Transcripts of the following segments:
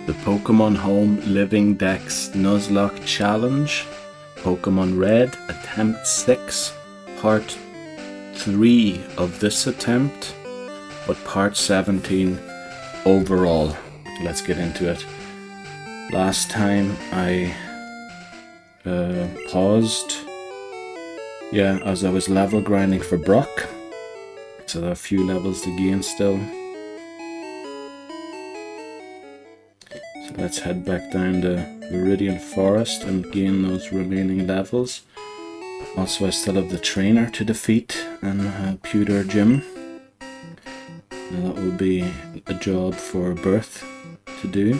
The Pokémon Home Living Dex Nuzlocke Challenge, Pokémon Red, Attempt 6, Part 3 of this attempt, but Part 17 overall. Let's get into it. Last time I paused, as I was level grinding for Brock, so there are a few levels to gain still. So let's head back down to Viridian Forest and gain those remaining levels. Also, I still have the trainer to defeat and Pewter Gym. Now that will be a job for Birth to do.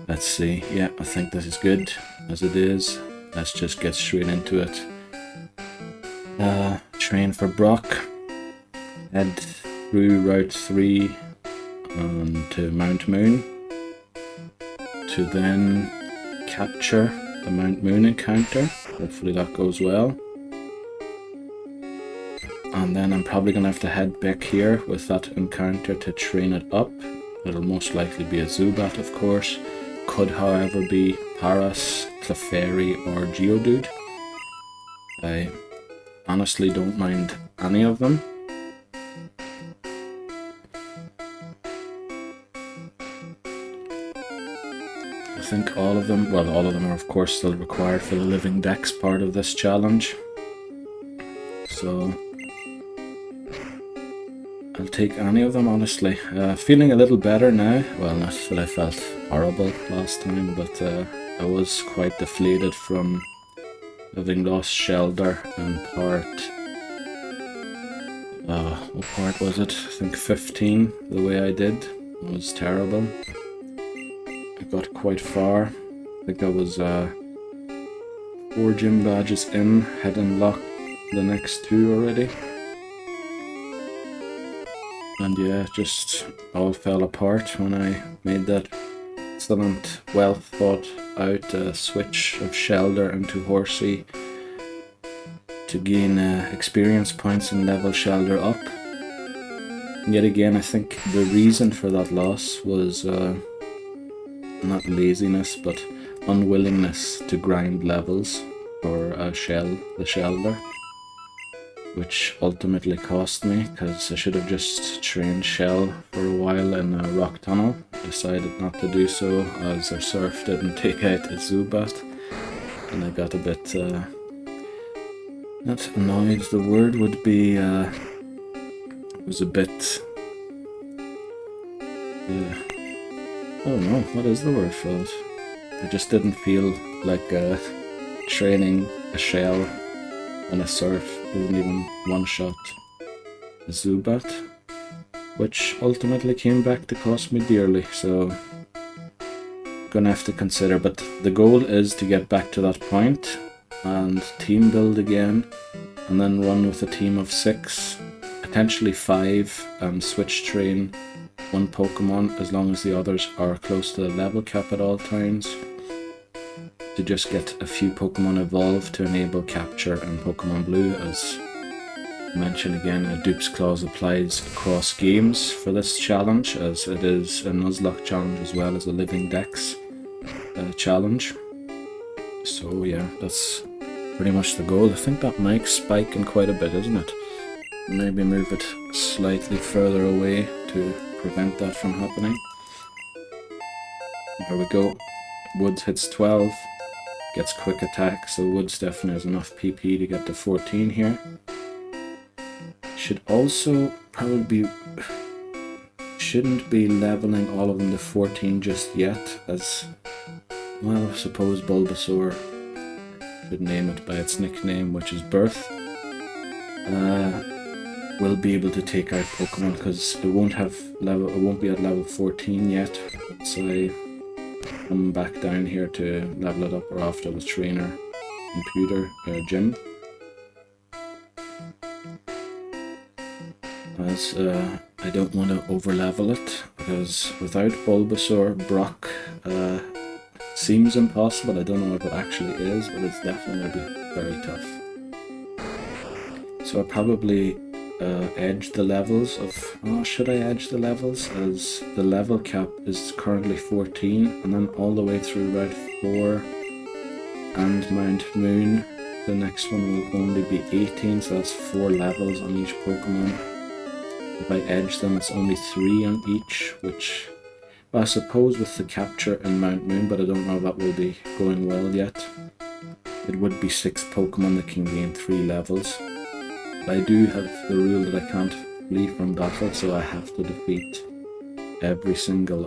Let's see. Yeah, I think this is good as it is. Let's just get straight into it. Train for Brock. Head through Route 3 to Mount Moon, to then capture the Mount Moon encounter. Hopefully that goes well. And then I'm probably going to have to head back here with that encounter to train it up. It'll most likely be a Zubat, of course. Could, however, be Paras, Clefairy, or Geodude. I honestly don't mind any of them. I think all of them are of course still required for the Living Dex part of this challenge. So I'll take any of them, honestly. Feeling a little better now. Well, not that I felt horrible last time, but I was quite deflated from having lost Shelder and what part was it? I think 15, the way I did. It was terrible. I got quite far. I think I was 4 gym badges in, had unlocked the next 2 already. And yeah, just all fell apart when I made that excellent, well thought out switch of Shelder into Horsey to gain experience points and level Shelder up. And yet again, I think the reason for that loss was not laziness, but unwillingness to grind levels for the Shelder, which ultimately cost me, because I should have just trained Shell for a while in a rock tunnel. Decided not to do so as our Surf didn't take out a Zubat, and I got a bit not annoyed, the word would be was a bit I don't know, what is the word for it? I just didn't feel like training a Shell and a Surf didn't even one-shot a Zubat, which ultimately came back to cost me dearly, so gonna have to consider. But the goal is to get back to that point and team build again, and then run with a team of 6, potentially 5, and switch train 1 Pokemon as long as the others are close to the level cap at all times, to just get a few Pokemon evolved to enable capture in Pokemon Blue. As mentioned again, a dupes clause applies across games for this challenge, as it is a Nuzlocke challenge as well as a Living Dex challenge. So yeah, that's pretty much the goal. I think that mic's spiking quite a bit, isn't it? Maybe move it slightly further away to prevent that from happening. There we go. Woods hits 12, gets quick attack, so Woods definitely has enough PP to get to 14 here. Should also probably shouldn't be leveling all of them to 14 just yet, as well, I suppose Bulbasaur should name it by its nickname, which is Birth. Will be able to take out Pokemon, because it won't be at level 14 yet, so I come back down here to level it up, or after the trainer and Pewter Gym. As I don't want to over level it, because without Bulbasaur, Brock seems impossible. I don't know if it actually is, but it's definitely going to be very tough. So I probably edge the levels of... Oh, should I edge the levels? As the level cap is currently 14, and then all the way through Red 4 and Mount Moon, the next one will only be 18, so that's 4 levels on each Pokemon. If I edge them, it's only 3 on each, which... Well, I suppose with the capture in Mount Moon, but I don't know if that will be going well yet. It would be 6 Pokemon that can gain 3 levels. I do have the rule that I can't flee from battle, so I have to defeat every single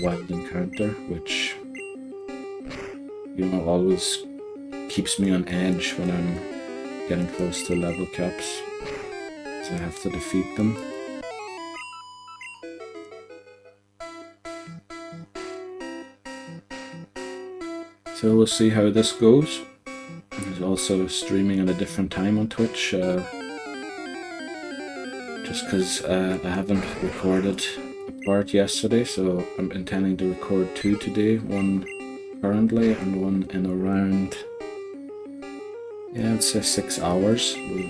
wild encounter, which, you know, always keeps me on edge when I'm getting close to level caps. So I have to defeat them. So we'll see how this goes. He's also streaming at a different time on Twitch, just because I haven't recorded a part yesterday, so I'm intending to record 2 today, one currently and one in around, yeah, I'd say 6 hours. We'll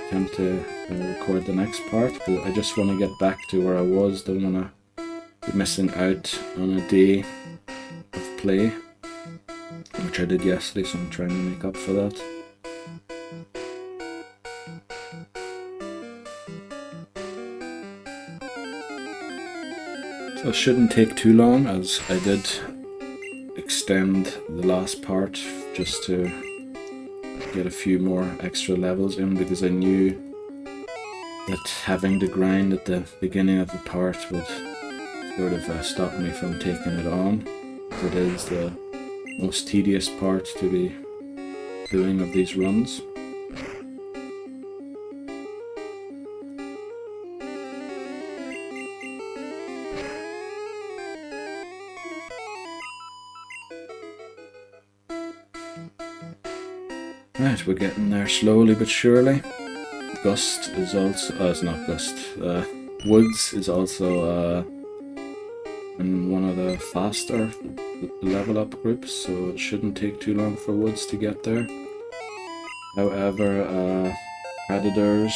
attempt to record the next part, but I just want to get back to where I was. Don't want to be missing out on a day of play, which I did yesterday, so I'm trying to make up for that. So it shouldn't take too long, as I did extend the last part just to get a few more extra levels in, because I knew that having to grind at the beginning of the part would sort of stop me from taking it on. It is the most tedious part to be doing of these runs. Right, we're getting there slowly but surely. Gust is also... it's not Gust. Woods is also in one of the faster level up groups, so it shouldn't take too long for Woods to get there. However, Predators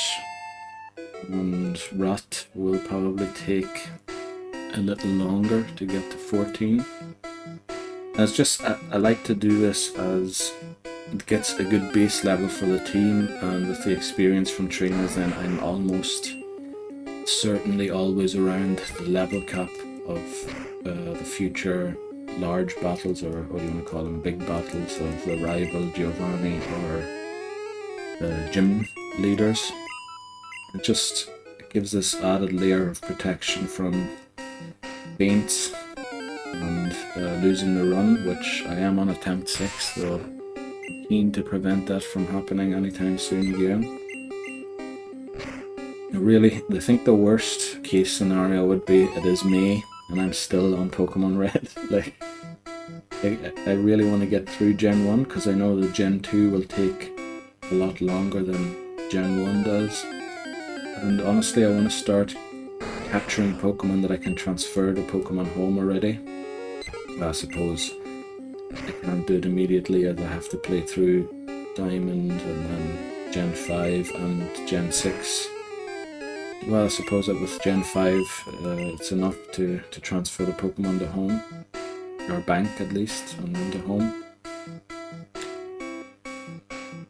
and Rat will probably take a little longer to get to 14. And it's just, I like to do this as it gets a good base level for the team, and with the experience from trainers, then I'm almost certainly always around the level cap of the future large battles, or what do you want to call them, big battles of the rival Giovanni or the gym leaders. It just gives this added layer of protection from faints and losing the run, which I am on attempt 6, so I'm keen to prevent that from happening anytime soon again. Really, I think the worst case scenario would be it is May and I'm still on Pokémon Red. Like, I really want to get through Gen 1, because I know that Gen 2 will take a lot longer than Gen 1 does. And honestly, I want to start capturing Pokemon that I can transfer to Pokemon Home already. I suppose I can't do it immediately, as I have to play through Diamond and then Gen 5 and Gen 6. Well, I suppose that with Gen 5 it's enough to transfer the Pokemon to Home, or bank at least, and then to Home.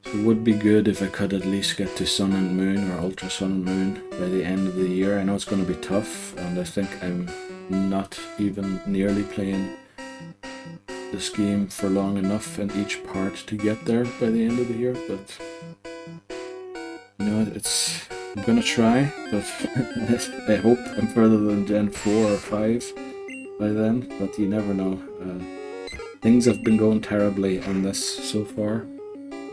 So it would be good if I could at least get to Sun and Moon, or Ultra Sun and Moon, by the end of the year. I know it's going to be tough, and I think I'm not even nearly playing this game for long enough in each part to get there by the end of the year, but you know, I'm gonna try, but I hope I'm further than Gen 4 or 5 by then, but you never know. Things have been going terribly on this so far.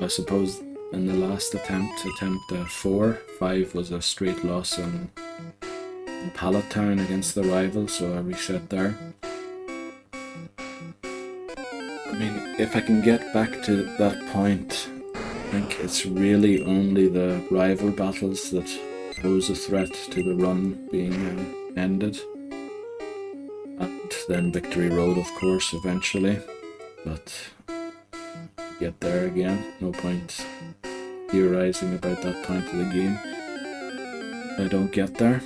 I suppose in the last attempt 4, 5 was a straight loss in Pallet Town against the rival, so I reset there. I mean, if I can get back to that point, I think it's really only the rival battles that pose a threat to the run being ended. And then Victory Road, of course, eventually. But get there again, no point theorizing about that point of the game. I don't get there.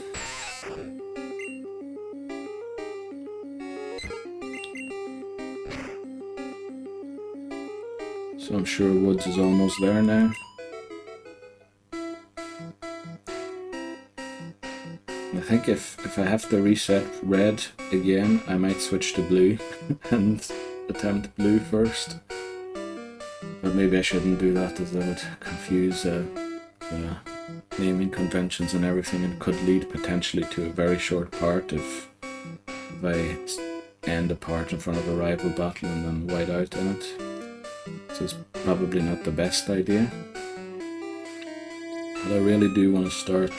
So I'm sure Woods is almost there now. I think if I have to reset Red again, I might switch to Blue and attempt Blue first. But maybe I shouldn't do that, as that would confuse naming conventions and everything, and could lead potentially to a very short part if I end a part in front of a rival battle and then white out in it. So it's probably not the best idea. But I really do want to start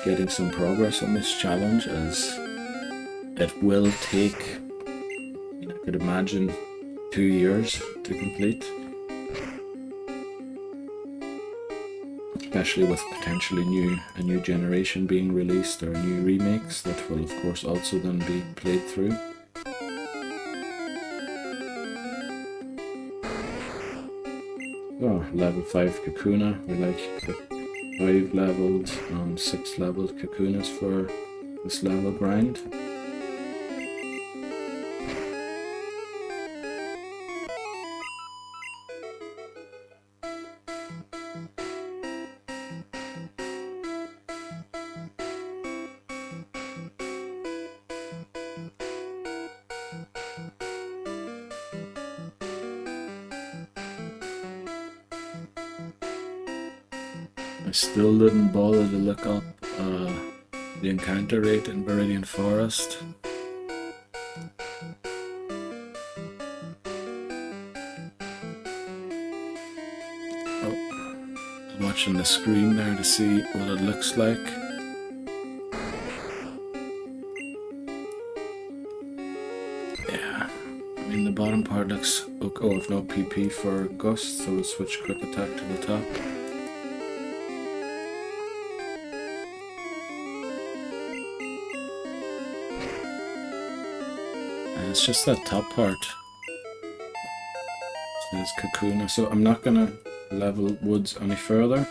getting some progress on this challenge, as it will take, I could imagine, 2 years to complete. Especially with potentially a new generation being released, or new remakes that will of course also then be played through. Oh, level 5 Kakuna. We like 5 leveled and 6 leveled Kakunas for this level grind. I still didn't bother to look up the encounter rate in Viridian Forest. Oh, I'm watching the screen there to see what it looks like. Yeah, I mean the bottom part looks okay. Oh, I've no PP for Gust, so we'll switch Quick Attack to the top. It's just that top part. It says Kakuna. So I'm not gonna level Woods any further.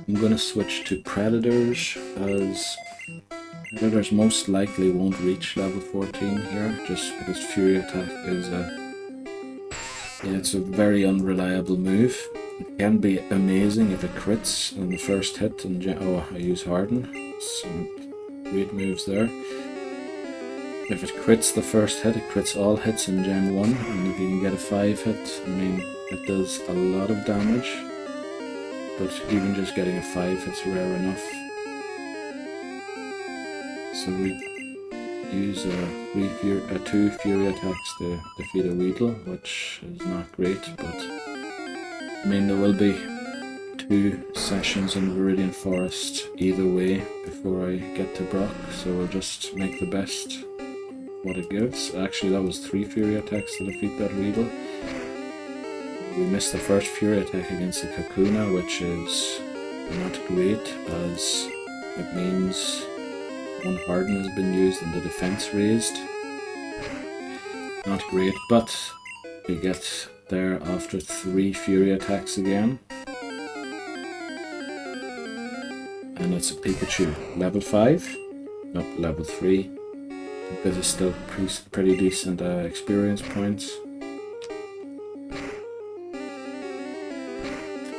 I'm gonna switch to Predators, as Predators most likely won't reach level 14 here, just because Fury Attack is it's a very unreliable move. It can be amazing if it crits on the first hit, and oh, I use Harden. Some great moves there. If it crits the first hit, it crits all hits in Gen 1, and if you can get a 5 hit, I mean, it does a lot of damage, but even just getting a 5 hit's rare enough. So we use 2 Fury attacks to defeat a Weedle, which is not great, but I mean, there will be 2 sessions in Viridian Forest either way before I get to Brock, so we'll just make the best what it gives. Actually, that was 3 Fury attacks to defeat that Weedle. We missed the first Fury attack against the Kakuna, which is not great, as it means 1 Harden has been used and the defense raised. Not great, but we get there after 3 Fury attacks again. And it's a Pikachu. Level 5? Nope, level 3. Because it's still pretty decent experience points.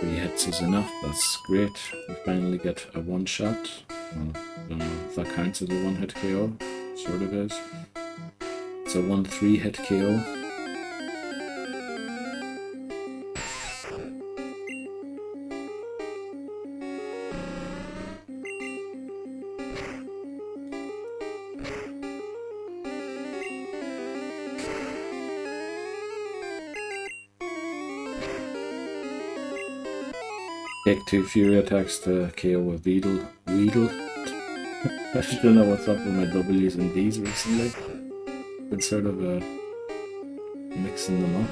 3 hits is enough, that's great. We finally get a 1-shot. Well, I don't know if that counts as a 1-hit KO. Sort of is. It's a 1-3 hit KO. Take 2 Fury attacks to KO a Weedle. I don't know what's up with my W's and D's recently. Been sort of mixing them up.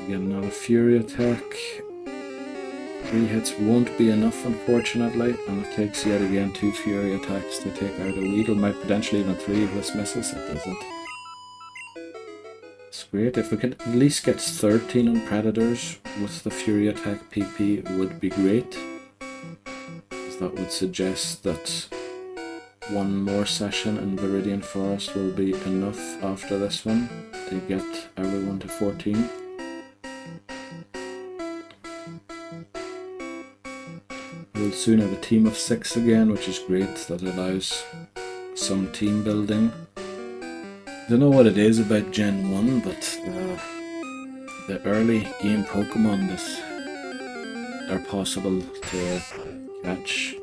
Get another Fury attack. 3 hits won't be enough, unfortunately, and it takes yet again 2 Fury attacks to take out a Weedle. Might potentially even 3 if this misses. It doesn't. It's great. If we could at least get 13 on Predators with the Fury attack PP, it would be great. because that would suggest that one more session in Viridian Forest will be enough after this one to get everyone to 14. We'll soon have a team of 6 again, which is great. That allows some team building. I don't know what it is about Gen 1, but the early game Pokemon that are possible to catch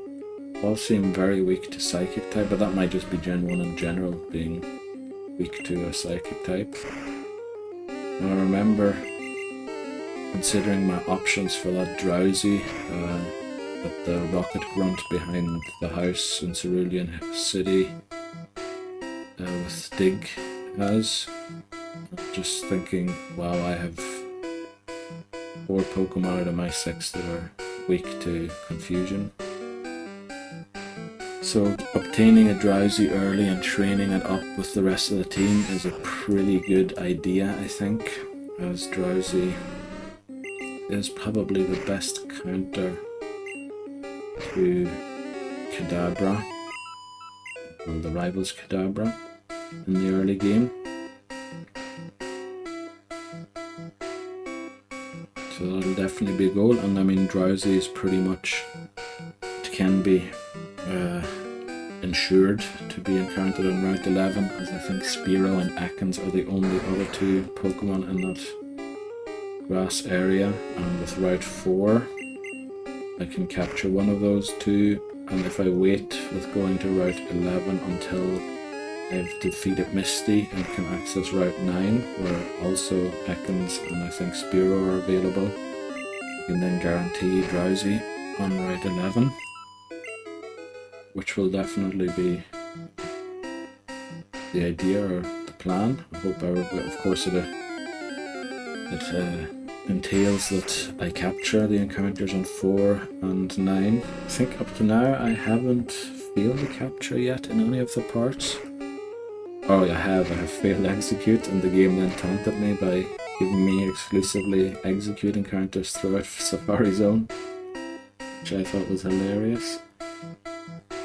all seem very weak to Psychic type, but that might just be Gen 1 in general being weak to a Psychic type. And I remember considering my options for that Drowsy that the Rocket Grunt behind the house in Cerulean City with Dig has. Just thinking, wow, I have 4 Pokemon out of my 6 that are weak to Confusion. So obtaining a Drowsy early and training it up with the rest of the team is a pretty good idea, I think, as Drowsy is probably the best counter to Kadabra, well, the rival's Kadabra, in the early game. So that'll definitely be a goal, and I mean Drowsy is pretty much, it can be ensured to be encountered in Route 11, as I think Spearow and Ekans are the only other 2 Pokemon in that grass area, and with Route 4 I can capture one of those 2, and if I wait with going to Route 11 until I've defeated Misty and can access Route 9, where also Ekans and I think Spearow are available, I can then guarantee Drowsy on Route 11, which will definitely be the idea or the plan. I hope of course it entails that I capture the encounters on 4 and 9. I think up to now I haven't failed to capture yet in any of the parts. Oh, I have failed execute, and the game then taunted me by giving me exclusively execute encounters throughout Safari Zone, which I thought was hilarious.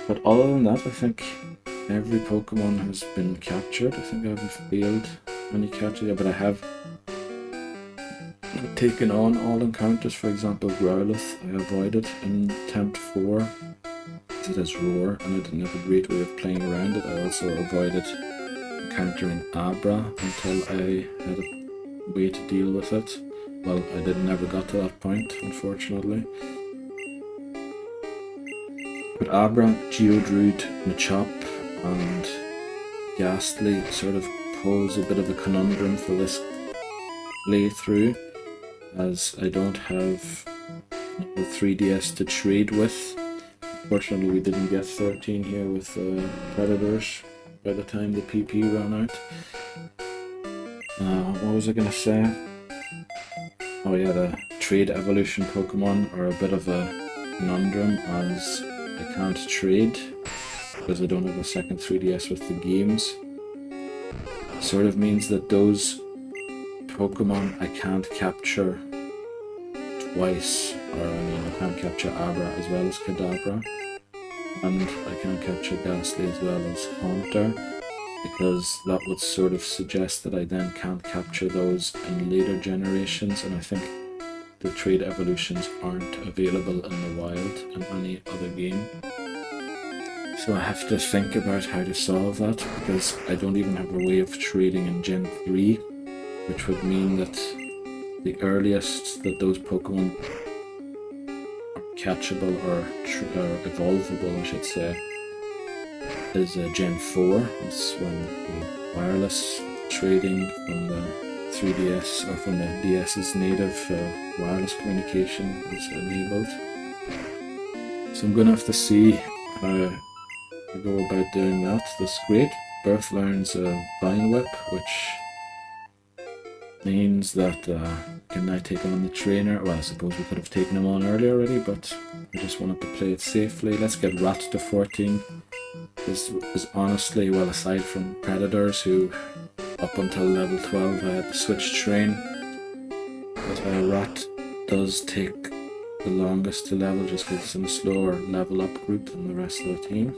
But other than that, I think every Pokemon has been captured. I think I haven't failed any capture yet, but I have taken on all encounters. For example, Growlithe I avoided in Attempt 4, because it has Roar, and I didn't have a great way of playing around it. I also avoided encountering Abra until I had a way to deal with it. Well, I never got to that point, unfortunately. But Abra, Geodude, Machop and Ghastly sort of pose a bit of a conundrum for this playthrough, as I don't have a 3DS to trade with. Unfortunately, we didn't get 13 here with Predators by the time the PP ran out. What was I going to say? Oh yeah, the trade evolution Pokemon are a bit of a conundrum, as I can't trade because I don't have a second 3DS with the games. Sort of means that those Pokemon I can't capture twice, or I mean I can't capture Abra as well as Kadabra, and I can't capture Ghastly as well as Haunter, because that would sort of suggest that I then can't capture those in later generations, and I think the trade evolutions aren't available in the wild in any other game. So I have to think about how to solve that, because I don't even have a way of trading in Gen 3, which would mean that the earliest that those Pokemon are catchable or evolvable, I should say, is Gen 4. It's when the wireless trading from the 3DS or from the DS's native wireless communication is enabled. So I'm going to have to see how I go about doing that. This great Birth learns Vine Whip, which means that can I take on the trainer? Well, I suppose we could have taken him on earlier already, but I just wanted to play it safely. Let's get Rat to 14. This is honestly, well, aside from Predators, who up until level 12 I had to switch train, but Rat does take the longest to level just gives them a slower level up group than the rest of the team.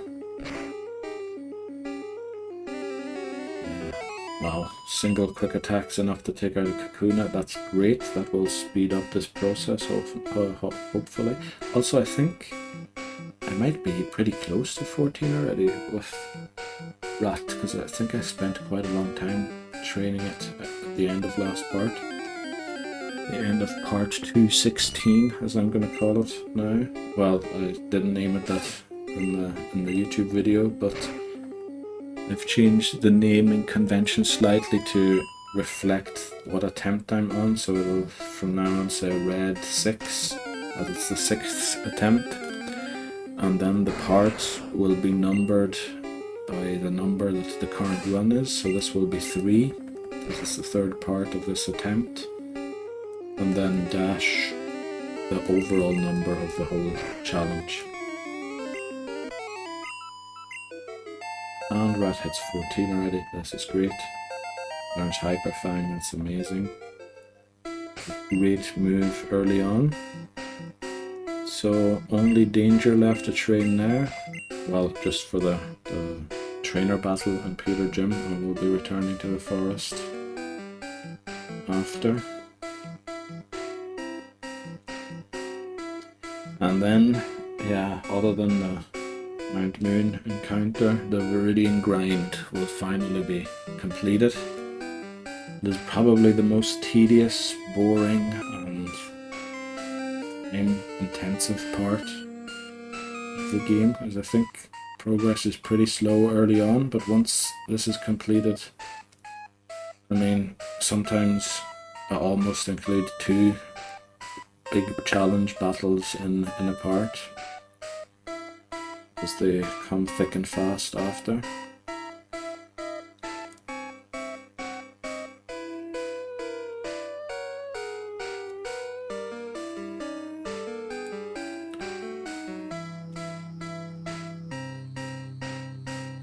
Wow, single quick attack's enough to take out a Kakuna. That's great. That will speed up this process, hopefully. Also, I think I might be pretty close to 14 already with Rat, because I think I spent quite a long time training it at the end of last part. The end of part 216, as I'm going to call it now. Well, I didn't name it that in the YouTube video, but I've changed the naming convention slightly to reflect what attempt I'm on, so it'll from now on say Red 6, as it's the 6th attempt, and then the parts will be numbered by the number that the current run is, so this will be 3, this is the 3rd part of this attempt, and then dash the overall number of the whole challenge. And Rat hits 14 already, this is great. Learns Hyper Fang, that's amazing. Great move early on. So only Danger left to train now. Well, just for the trainer battle and Pewter Gym, and we'll be returning to the forest after. And then, yeah, other than the Mount Moon encounter, the Viridian Grind will finally be completed. It is probably the most tedious, boring and time-intensive part of the game, as I think progress is pretty slow early on, but once this is completed, I mean, sometimes I almost include 2 big challenge battles in a part, as they come thick and fast after.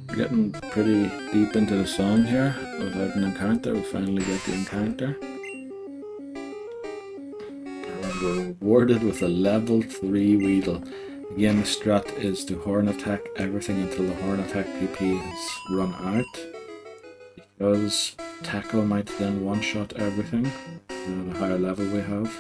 We're getting pretty deep into the song here. Without an encounter, we finally get the encounter. And we're rewarded with a level 3 Weedle. Again, the strat is to horn attack everything until the horn attack PP is run out, because tackle might then one-shot everything the higher level we have.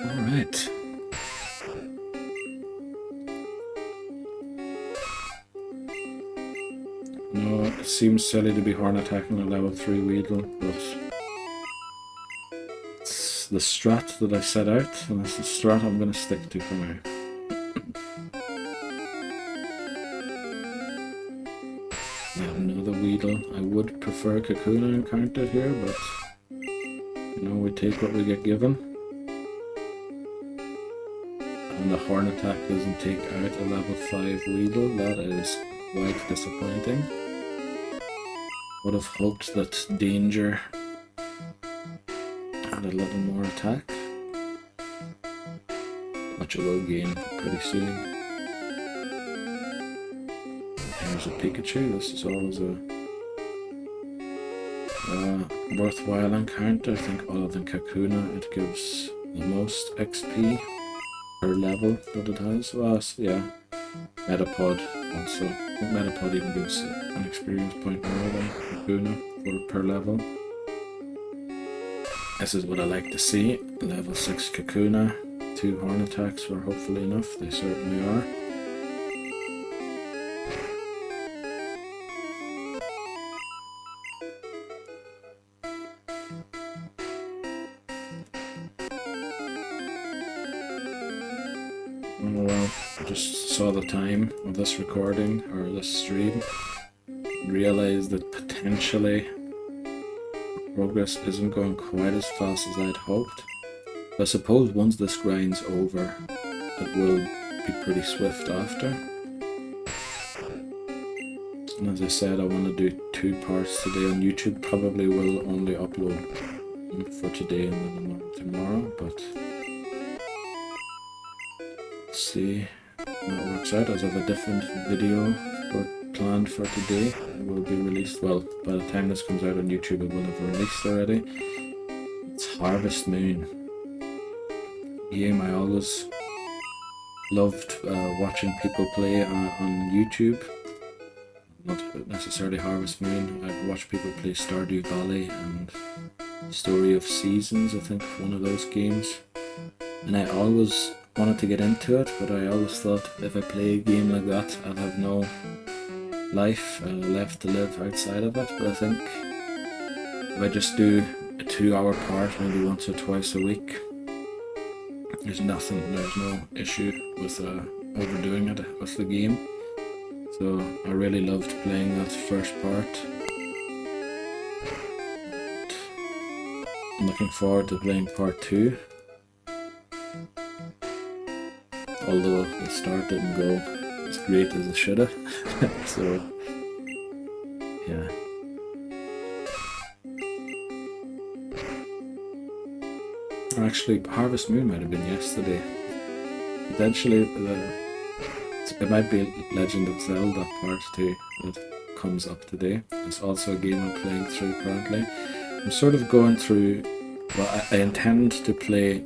Alright. No, it seems silly to be horn attacking a level 3 Weedle, but it's the strat that I set out, and it's the strat I'm going to stick to for now. Another Weedle. I would prefer Kakuna encountered here, but you know, we take what we get given. And the horn attack doesn't take out a level 5 Weedle, that is quite disappointing. Would have hoped that Danger had a little more attack, which it will gain pretty soon. Here's a Pikachu. This is always a worthwhile encounter. I think other than Kakuna, it gives the most XP per level that it has. Well, yeah, Metapod also. I think Metapod even gives an experience point more than Kakuna per level. This is what I like to see. Level 6 Kakuna, 2 horn attacks were hopefully enough. They certainly are. Oh well, I just saw the time of this recording, or this stream, and realised that potentially progress isn't going quite as fast as I'd hoped. But I suppose once this grind's over, it will be pretty swift after. And as I said, I want to do 2 parts today on YouTube. Probably will only upload one for today and then one tomorrow, but let's see how it works out. As I have a different video planned for today. It will be released, well, by the time this comes out on YouTube it will have released already. It's Harvest Moon. Game I always loved watching people play on YouTube. Not necessarily Harvest Moon. I've watched people play Stardew Valley and Story of Seasons, I think one of those games. And I always wanted to get into it, but I always thought if I play a game like that, I'll have no life left to live outside of it. But I think if I just do a 2-hour part maybe once or twice a week, there's no issue with overdoing it with the game. So I really loved playing that first part. I'm looking forward to playing part 2. Although the start didn't go as great as it should have. So yeah. Actually, Harvest Moon might have been yesterday. Potentially, it might be Legend of Zelda Part 2 that comes up today. It's also a game I'm playing through currently. I'm sort of going through, well, I intend to play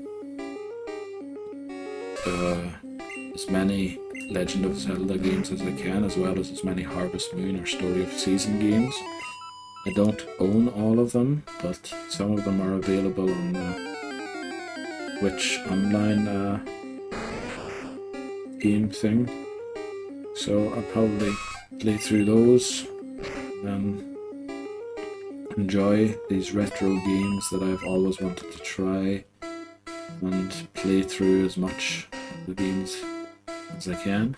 as many Legend of Zelda games as I can, as well as many Harvest Moon or Story of Season games. I don't own all of them, but some of them are available on the Switch online game thing. So I'll probably play through those and enjoy these retro games that I've always wanted to try and play through as much of the games as I can.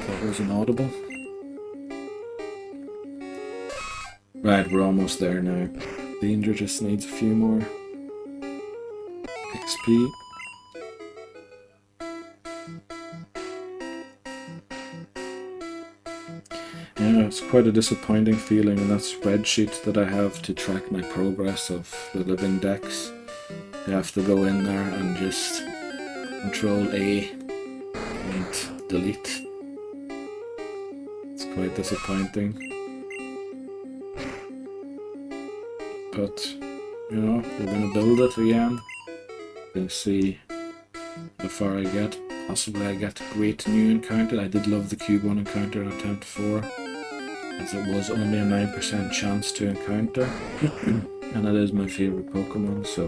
That was inaudible. Right, we're almost there now. Danger just needs a few more XP. Yeah, it's quite a disappointing feeling in that spreadsheet that I have to track my progress of the Living Dex. I have to go in there and just Control A and delete. It's quite disappointing. But, you know, we're going to build it again. We're going to see how far I get. Possibly I get a great new encounter. I did love the Cube 1 encounter in Attempt 4, as it was only a 9% chance to encounter. And it is my favourite Pokemon, so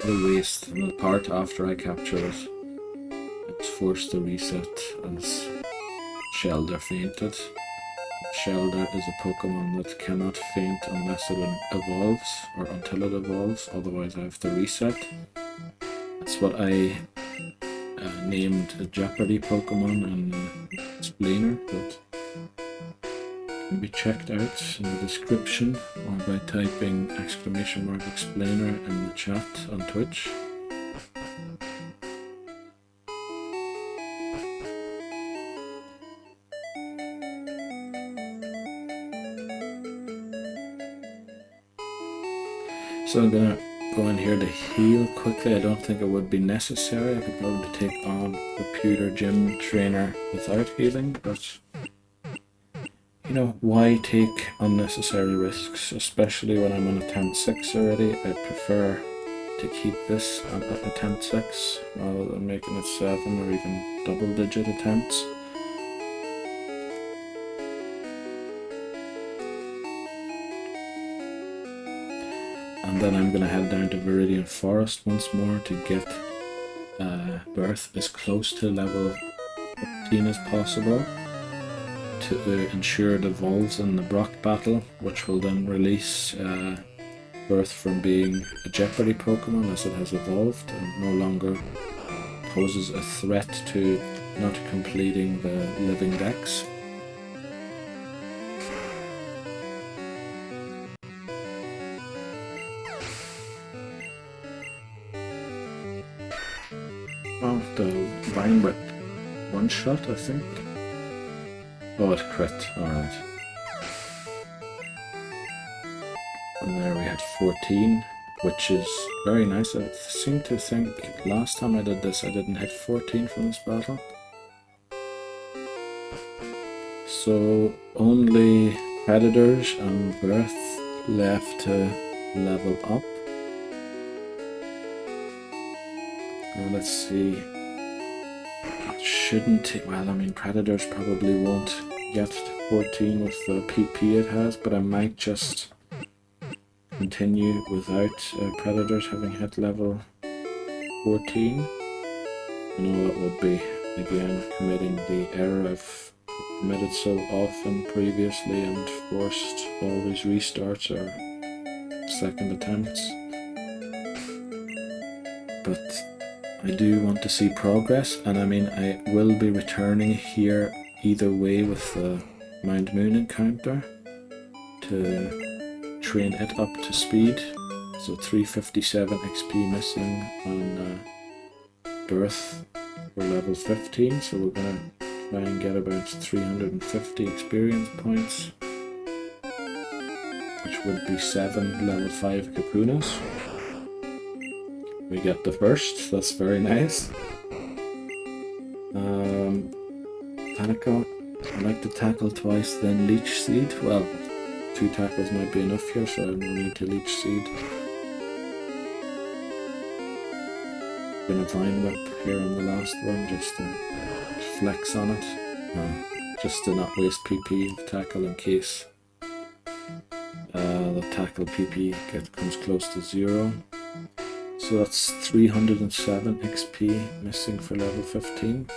the waste. And the part after I captured it, I was forced to reset as Shelder fainted. Shelder is a Pokemon that cannot faint unless it evolves, or until it evolves, otherwise I have to reset. That's what I named a Jeopardy Pokémon and Explainer, that can be checked out in the description or by typing !explainer in the chat on Twitch. So I'm gonna go in here to heal quickly. I don't think it would be necessary. I could probably take on the Pewter Gym Trainer without healing, but you know, why take unnecessary risks, especially when I'm on Attempt 6 already. I prefer to keep this at Attempt 6 rather than making it 7 or even double-digit attempts. And then I'm going to head down to Viridian Forest once more to get Birth as close to level 15 as possible, to ensure it evolves in the Brock battle, which will then release Birth from being a Jeopardy Pokemon as it has evolved and no longer poses a threat to not completing the Living Dex. Oh, the Vine Whip one shot, I think. Oh, it crit, alright. And there we had 14, which is very nice. I seem to think last time I did this I didn't hit 14 from this battle. So only Predators and Birth left to level up. Now let's see. It shouldn't take, well, I mean, Predators probably won't get 14 with the PP it has, but I might just continue without Predators having hit level 14. I know that would be, again, committing the error I've committed so often previously and forced all these restarts or second attempts. But I do want to see progress, and I mean, I will be returning here either way with the Mount Moon encounter to train it up to speed. So 357 XP missing on Birth for level 15, so we're gonna try and get about 350 experience points, which would be 7 level 5 Kapunas. We get the first, that's very nice. Tackle. I like to tackle twice, then Leech Seed. Well, 2 tackles might be enough here, so I have no need to Leech Seed. Gonna Vine Whip here on the last one, just to flex on it. Just to not waste PP of tackle in case the tackle PP comes close to 0. So that's 307 XP missing for level 15.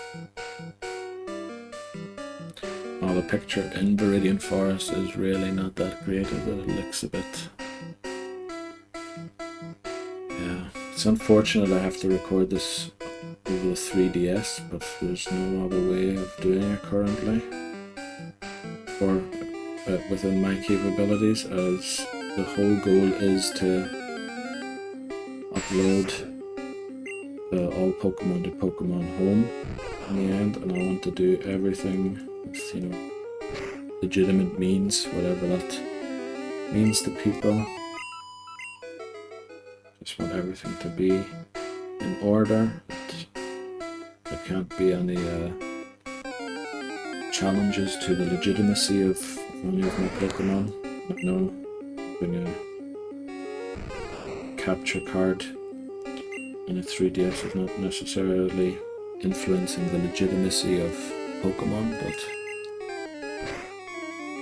Oh, the picture in Viridian Forest is really not that great, but it looks a bit... Yeah, it's unfortunate I have to record this over the 3DS, but there's no other way of doing it currently. Or within my capabilities, as the whole goal is to upload all Pokemon to Pokemon Home in the end, and I want to do everything with, you know, legitimate means, whatever that means to people. Just want everything to be in order. There can't be any challenges to the legitimacy of any of my Pokemon. I know having a capture card in a 3DS is not necessarily influencing the legitimacy of Pokemon, but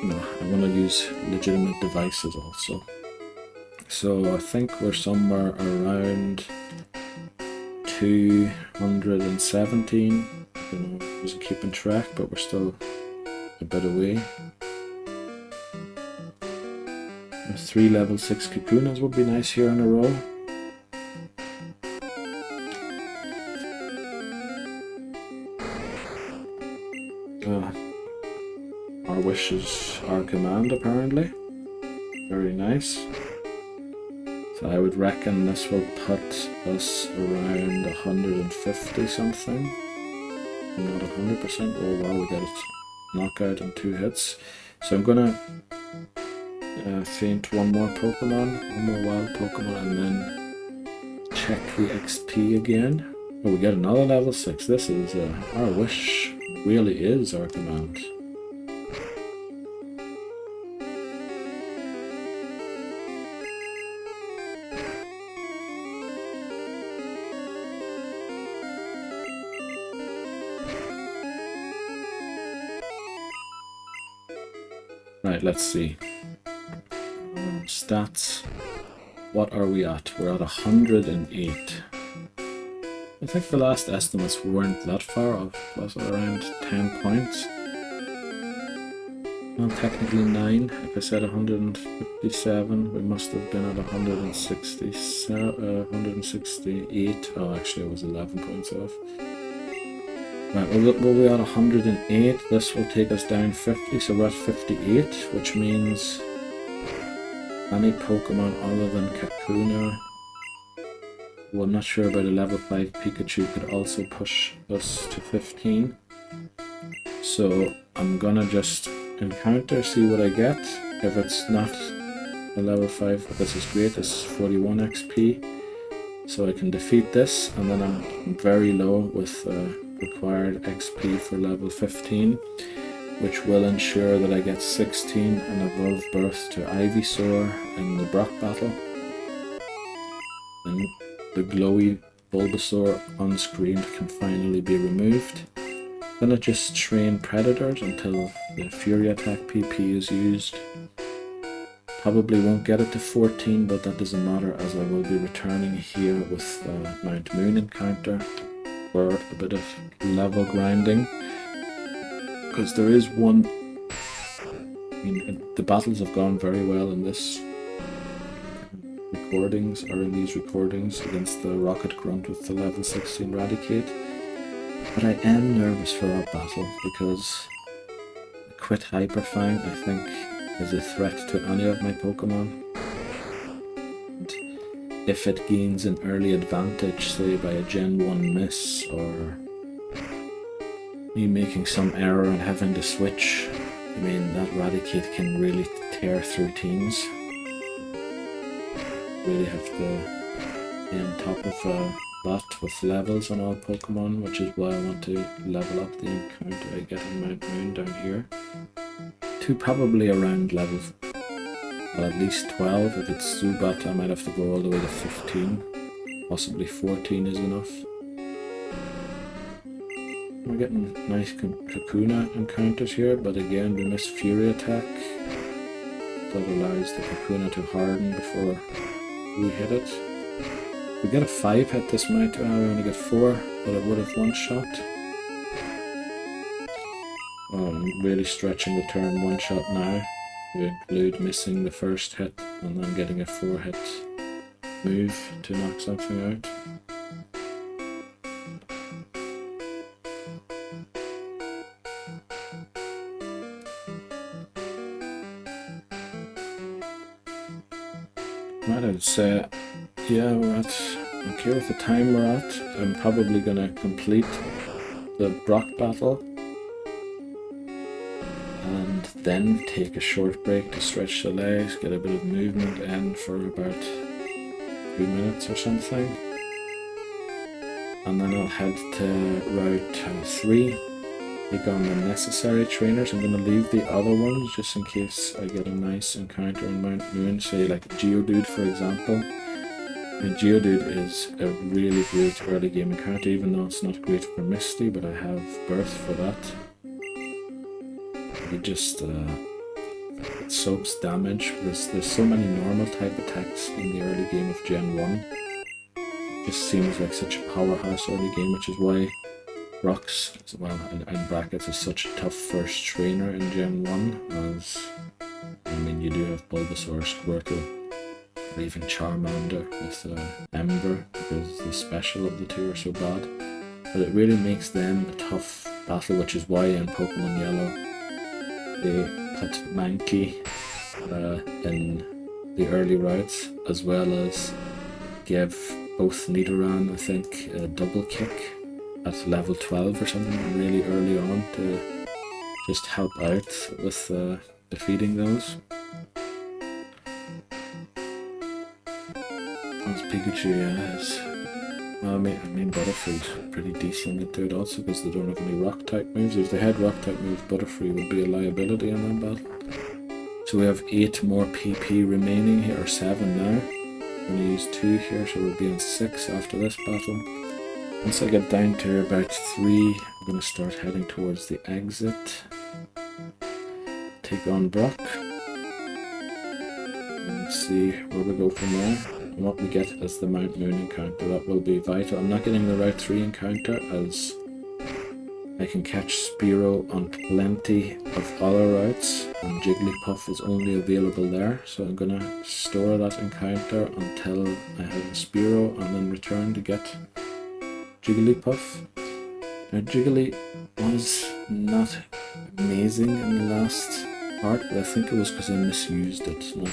you know, I want to use legitimate devices also. So I think we're somewhere around 217. I don't know, I wasn't keeping track, but we're still a bit away. 3 level 6 Kapunas would be nice here in a row. Our wish is our command, apparently. Very nice. So I would reckon this will put us around 150 something. I'm not 100%. Oh wow, we got it knockout in 2 hits. So I'm gonna faint one more Pokemon, one more wild Pokemon, and then check the XP again. Oh, we got another level 6. This is our wish really is our command. Right, let's see. Stats. What are we at? We're at 108. I think the last estimates weren't that far off, plus around 10 points. Well, technically 9. If I said 157, we must have been at 168. Oh, actually it was 11 points off. Right, we'll be at 108. This will take us down 50, so we're at 58, which means any Pokemon other than Kakuna Well, I'm not sure about a level 5 Pikachu could also push us to 15. So I'm gonna just encounter, see what I get. If it's not a level 5, this is great, this is 41 XP. So I can defeat this, and then I'm very low with required XP for level 15, which will ensure that I get 16 and above birth to Ivysaur in the Brock battle. And the glowy Bulbasaur on screen can finally be removed. Gonna just train Predators until the Fury Attack PP is used. Probably won't get it to 14, but that doesn't matter as I will be returning here with Mount Moon encounter for a bit of level grinding. Because there is one... I mean, the battles have gone very well in this recordings, or in these recordings, against the Rocket Grunt with the level 16 Raticate. But I am nervous for that battle because Quit Hyperfang, I think, is a threat to any of my Pokemon. And if it gains an early advantage, say by a Gen 1 miss, or me making some error and having to switch, I mean, that Raticate can really tear through teams. Really have to be on top of that with levels on all Pokemon, which is why I want to level up the encounter I get in Mount Moon down here to probably around level, well, at least 12. If it's Zubat, I might have to go all the way to 15, possibly 14 is enough. We're getting nice Kakuna encounters here, but again we miss Fury Attack. That allows the Kakuna to harden before we hit it. We get a 5 hit this mount, we only get 4, but it would have one shot. I'm really stretching the turn one shot now, to include missing the first hit and then getting a 4 hit move to knock something out. Right, I'd say, yeah, we're okay with the time we're at. I'm probably gonna complete the Brock battle and then take a short break to stretch the legs, get a bit of movement in for about 2 minutes or something. And then I'll head to Route 3, take on the necessary trainers. I'm going to leave the other ones just in case I get a nice encounter in Mount Moon, say like Geodude for example. And Geodude is a really great early game encounter, even though it's not great for Misty, but I have Birth for that. It just it soaks damage. There's so many normal type attacks in the early game of Gen 1. It just seems like such a powerhouse early game, which is why Rocks, well, in brackets, is such a tough first trainer in Gen 1, as, I mean, you do have Bulbasaur, Squirtle, or even Charmander with Ember, because the special of the two are so bad. But it really makes them a tough battle, which is why in Pokemon Yellow they put Mankey in the early routes, as well as give both Nidoran, I think, a double kick at level 12 or something really early on to just help out with defeating those. As Pikachu is, well, I mean Butterfree's pretty decent into it also because they don't have any rock type moves. If they had rock type moves, Butterfree would be a liability in that battle. So we have 8 more PP remaining here, or 7 now. I'm going to use 2 here, so we'll be on 6 after this battle. Once I get down to about 3, I'm going to start heading towards the exit. Take on Brock. And see where we go from there. And what we get as the Mount Moon encounter. That will be vital. I'm not getting the Route 3 encounter as I can catch Spearow on plenty of other routes. And Jigglypuff is only available there. So I'm going to store that encounter until I have a Spearow and then return to get Jigglypuff. Now Jiggly was not amazing in the last part, but I think it was because I misused it, not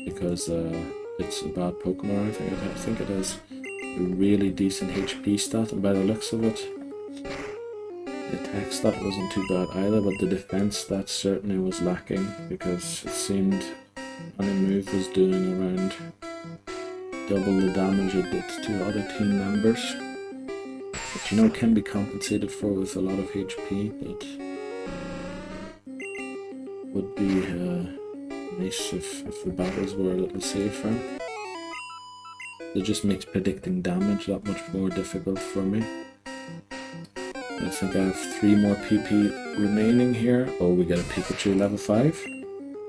because it it's a bad Pokemon or anything. I think it has a really decent HP stat, and by the looks of it, the attack stat wasn't too bad either, but the defense stat certainly was lacking, because it seemed any move was doing around double the damage it did to other team members. Which, you know, can be compensated for with a lot of HP, but would be nice if the battles were a little safer. It just makes predicting damage that much more difficult for me. I think I have 3 more PP remaining here. Oh, we get a Pikachu level 5.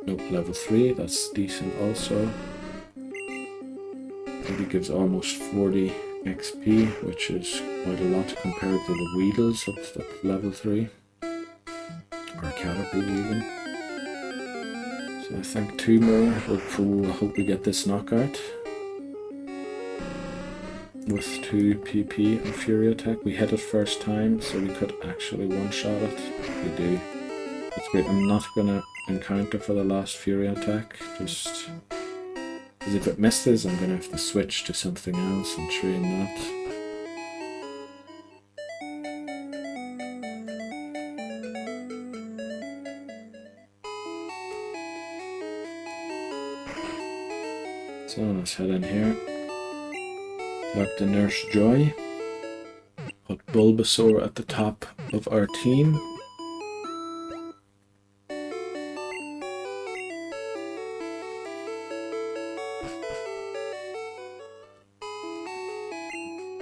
Nope, level 3, that's decent also. It gives almost 40 XP, which is quite a lot compared to the Weedles at level 3. Or Caterpie even. So I think 2 more. We'll hope we get this knockout. With 2 PP and Fury Attack. We hit it first time, so we could actually one-shot it. We do. That's great. I'm not gonna encounter for the last Fury Attack, just because if it misses, I'm gonna have to switch to something else and train that. So let's head in here. Talk to Nurse Joy. Put Bulbasaur at the top of our team.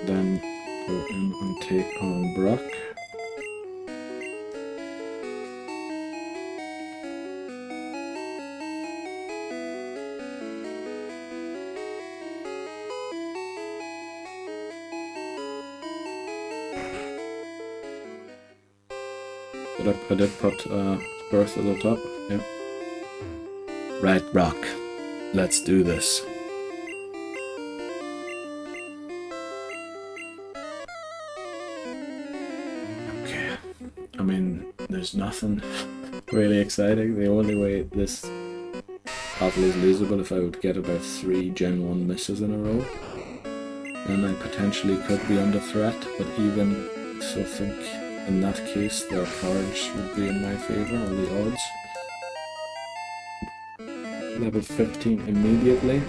Then go in and take on Brock. I did put Birth at the top, yeah. Right, Brock, let's do this. Okay, I mean, there's nothing really exciting. The only way this battle is losable if I would get about 3 Gen 1 misses in a row. And I potentially could be under threat, but even so, I think in that case, their cards would be in my favor, or the odds. Level 15 immediately.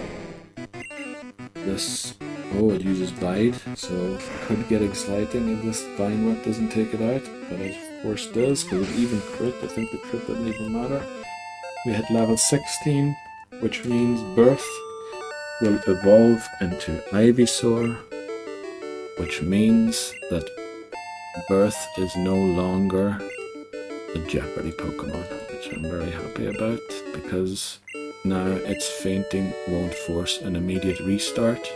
This, oh, it uses Bide, so it could get exciting if this Vine Whip doesn't take it out, but it of course does, because it even crit. I think the crit didn't even matter. We hit level 16, which means Birth will evolve into Ivysaur, which means that Birth is no longer a Jeopardy Pokemon, which I'm very happy about, because now its fainting won't force an immediate restart.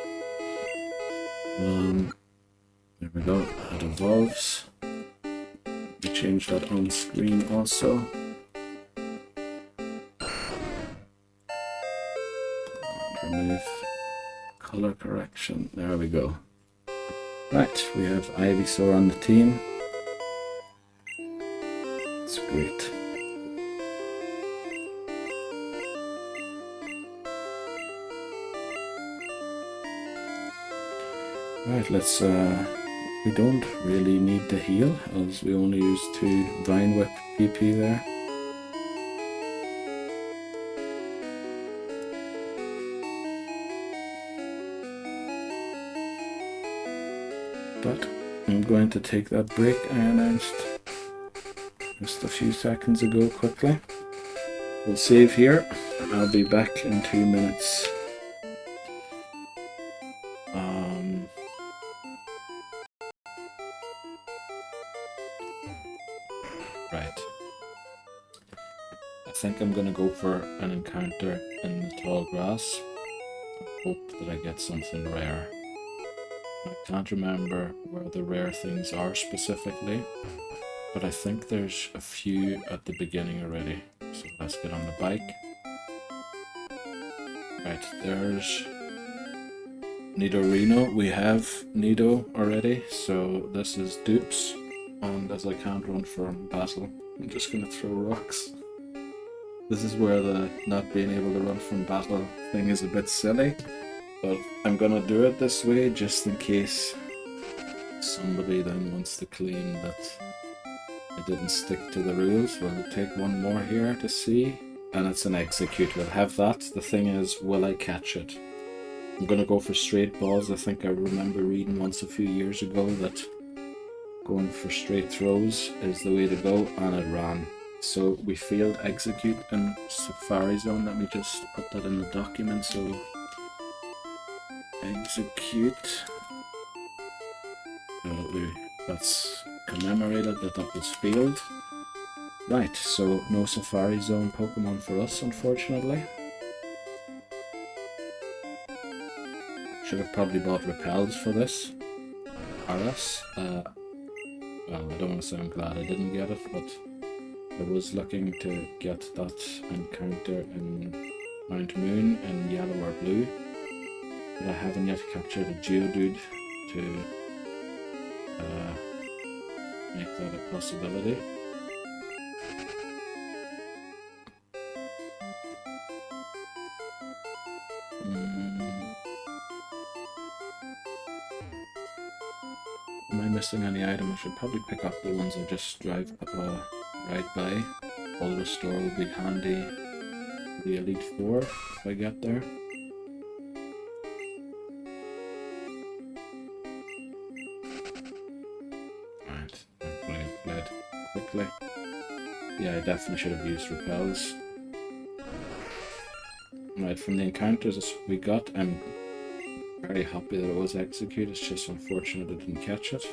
There we go, it evolves. We change that on screen also. Remove color correction, there we go. Right, we have Ivysaur on the team. It's great. Right, let's we don't really need to heal, as we only use 2 Vine Whip PP there. But I'm going to take that break I announced just a few seconds ago quickly. We'll save here. I'll be back in 2 minutes. Right. I think I'm gonna go for an encounter in the tall grass. Hope that I get something rare. I can't remember where the rare things are specifically, but I think there's a few at the beginning already. So let's get on the bike. Right, there's Nidorino. We have Nido already, so this is dupes. And as I can't run from battle, I'm just gonna throw rocks. This is where the not being able to run from battle thing is a bit silly, but I'm gonna do it this way just in case somebody then wants to claim that I didn't stick to the rules. We'll take one more here to see, and it's an execute. We'll have that. The thing is, will I catch it? I'm gonna go for straight balls. I think I remember reading once a few years ago that going for straight throws is the way to go, and it ran. So we failed execute in Safari Zone. Let me just put that in the document. So execute. That's commemorated that was failed. Right, so no Safari Zone Pokemon for us, unfortunately. Should have probably bought repels for this. RS. Well, I don't want to say I'm glad I didn't get it, but I was looking to get that encounter in Mount Moon in yellow or blue, but I haven't yet captured a Geodude to make that a possibility. Am I missing any item? I should probably pick up the ones I just drive right by. All restore will be handy for the Elite Four if I get there. Right, hopefully it fled quickly. Yeah, I definitely should have used repels. Right, from the encounters we got, I'm very happy that it was executed. It's just unfortunate I didn't catch it.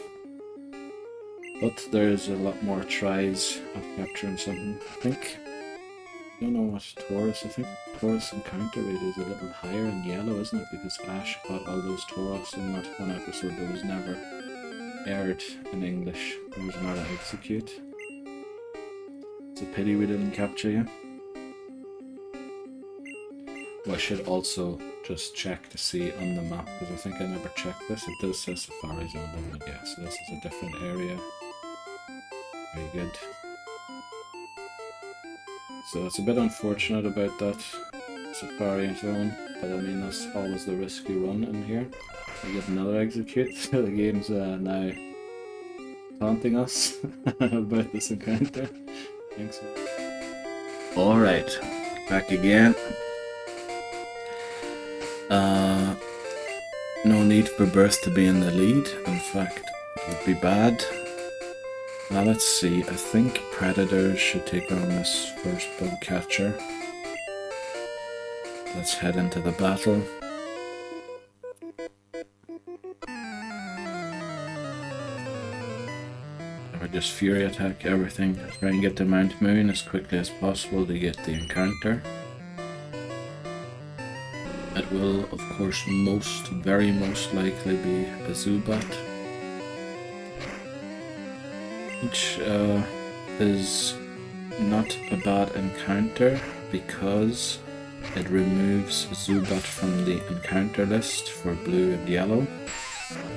But there's a lot more tries of capturing something, I think. I don't know what Taurus, I think Taurus encounter rate is a little higher in yellow, isn't it? Because Ash caught all those Tauros in that one episode that was never aired in English. There was not an execute. It's a pity we didn't capture you. Well, I should also just check to see on the map, because I think I never checked this. It does say Safari Zone, doesn't it? Yeah, so this is a different area. Very good. So it's a bit unfortunate about that Safari Zone, but I mean that's always the risk you run in here. We get another execute, so the game's now taunting us about this encounter. Thanks. Alright, back again. No need for Birth to be in the lead. In fact, it would be bad. Now let's see, I think Predators should take on this first bug catcher. Let's head into the battle. Or just Fury attack everything. Try and get to Mount Moon as quickly as possible to get the encounter. It will, of course, very most likely be a Zubat, which is not a bad encounter because it removes Zubat from the encounter list for blue and yellow,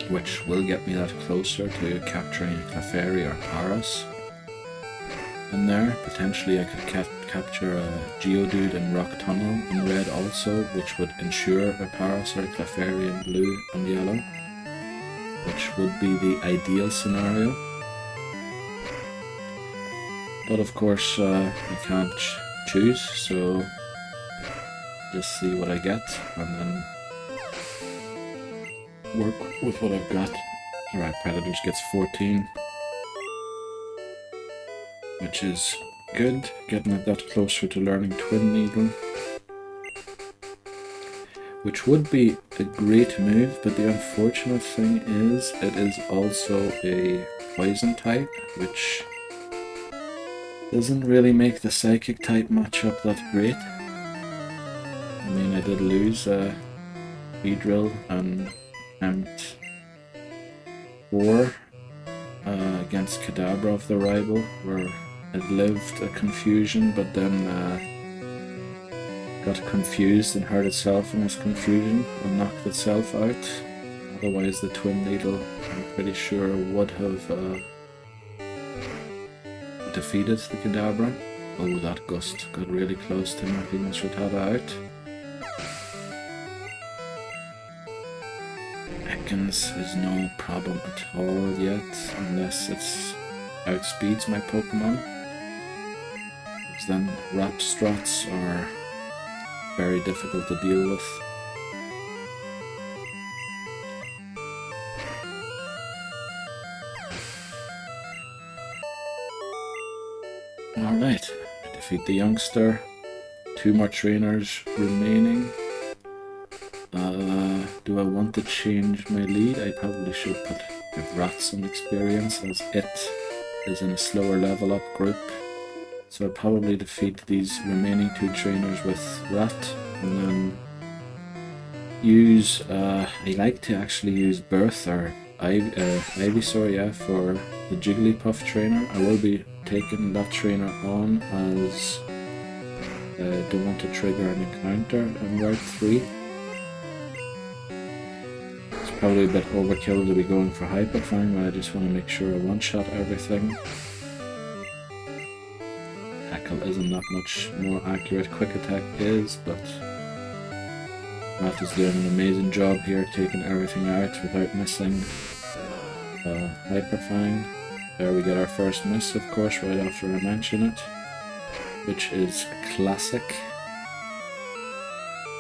which will get me that closer to capturing a Clefairy or Paras. In there, potentially I could capture a Geodude in Rock Tunnel in red also, which would ensure a Paras or a Clefairy in blue and yellow, which would be the ideal scenario. But of course, you can't choose, so just see what I get and then work with what I've got. Alright, Predators gets 14. Which is good, getting it that closer to learning Twin Needle. Which would be a great move, but the unfortunate thing is it is also a poison type, which doesn't really make the Psychic type matchup that great. I mean, I did lose Beedrill and Amped 4 against Kadabra of the rival, where it lived a confusion, but then got confused and hurt itself in its confusion and knocked itself out. Otherwise the Twin Needle, I'm pretty sure, would have defeated the Kadabra. Oh, that gust got really close to knocking this Rattata out. Ekans is no problem at all yet, unless it outspeeds my Pokemon. Because then Rapstrots are very difficult to deal with. Alright, defeat the youngster. 2 more trainers remaining. Do I want to change my lead? I probably should give Rat some experience, as it is in a slower level up group. So I'll probably defeat these remaining 2 trainers with Rat, and then use, I like to actually use Birth or Ivysaur, yeah, for the Jigglypuff trainer. I will be taking that trainer on, as I don't want to trigger an encounter in Route 3. Probably a bit overkill to be going for Hyper Fang, but I just want to make sure I one-shot everything. Tackle isn't that much more accurate. Quick Attack is, but Matt is doing an amazing job here, taking everything out without missing Hyper Fang. There we get our first miss, of course, right after I mention it, which is classic.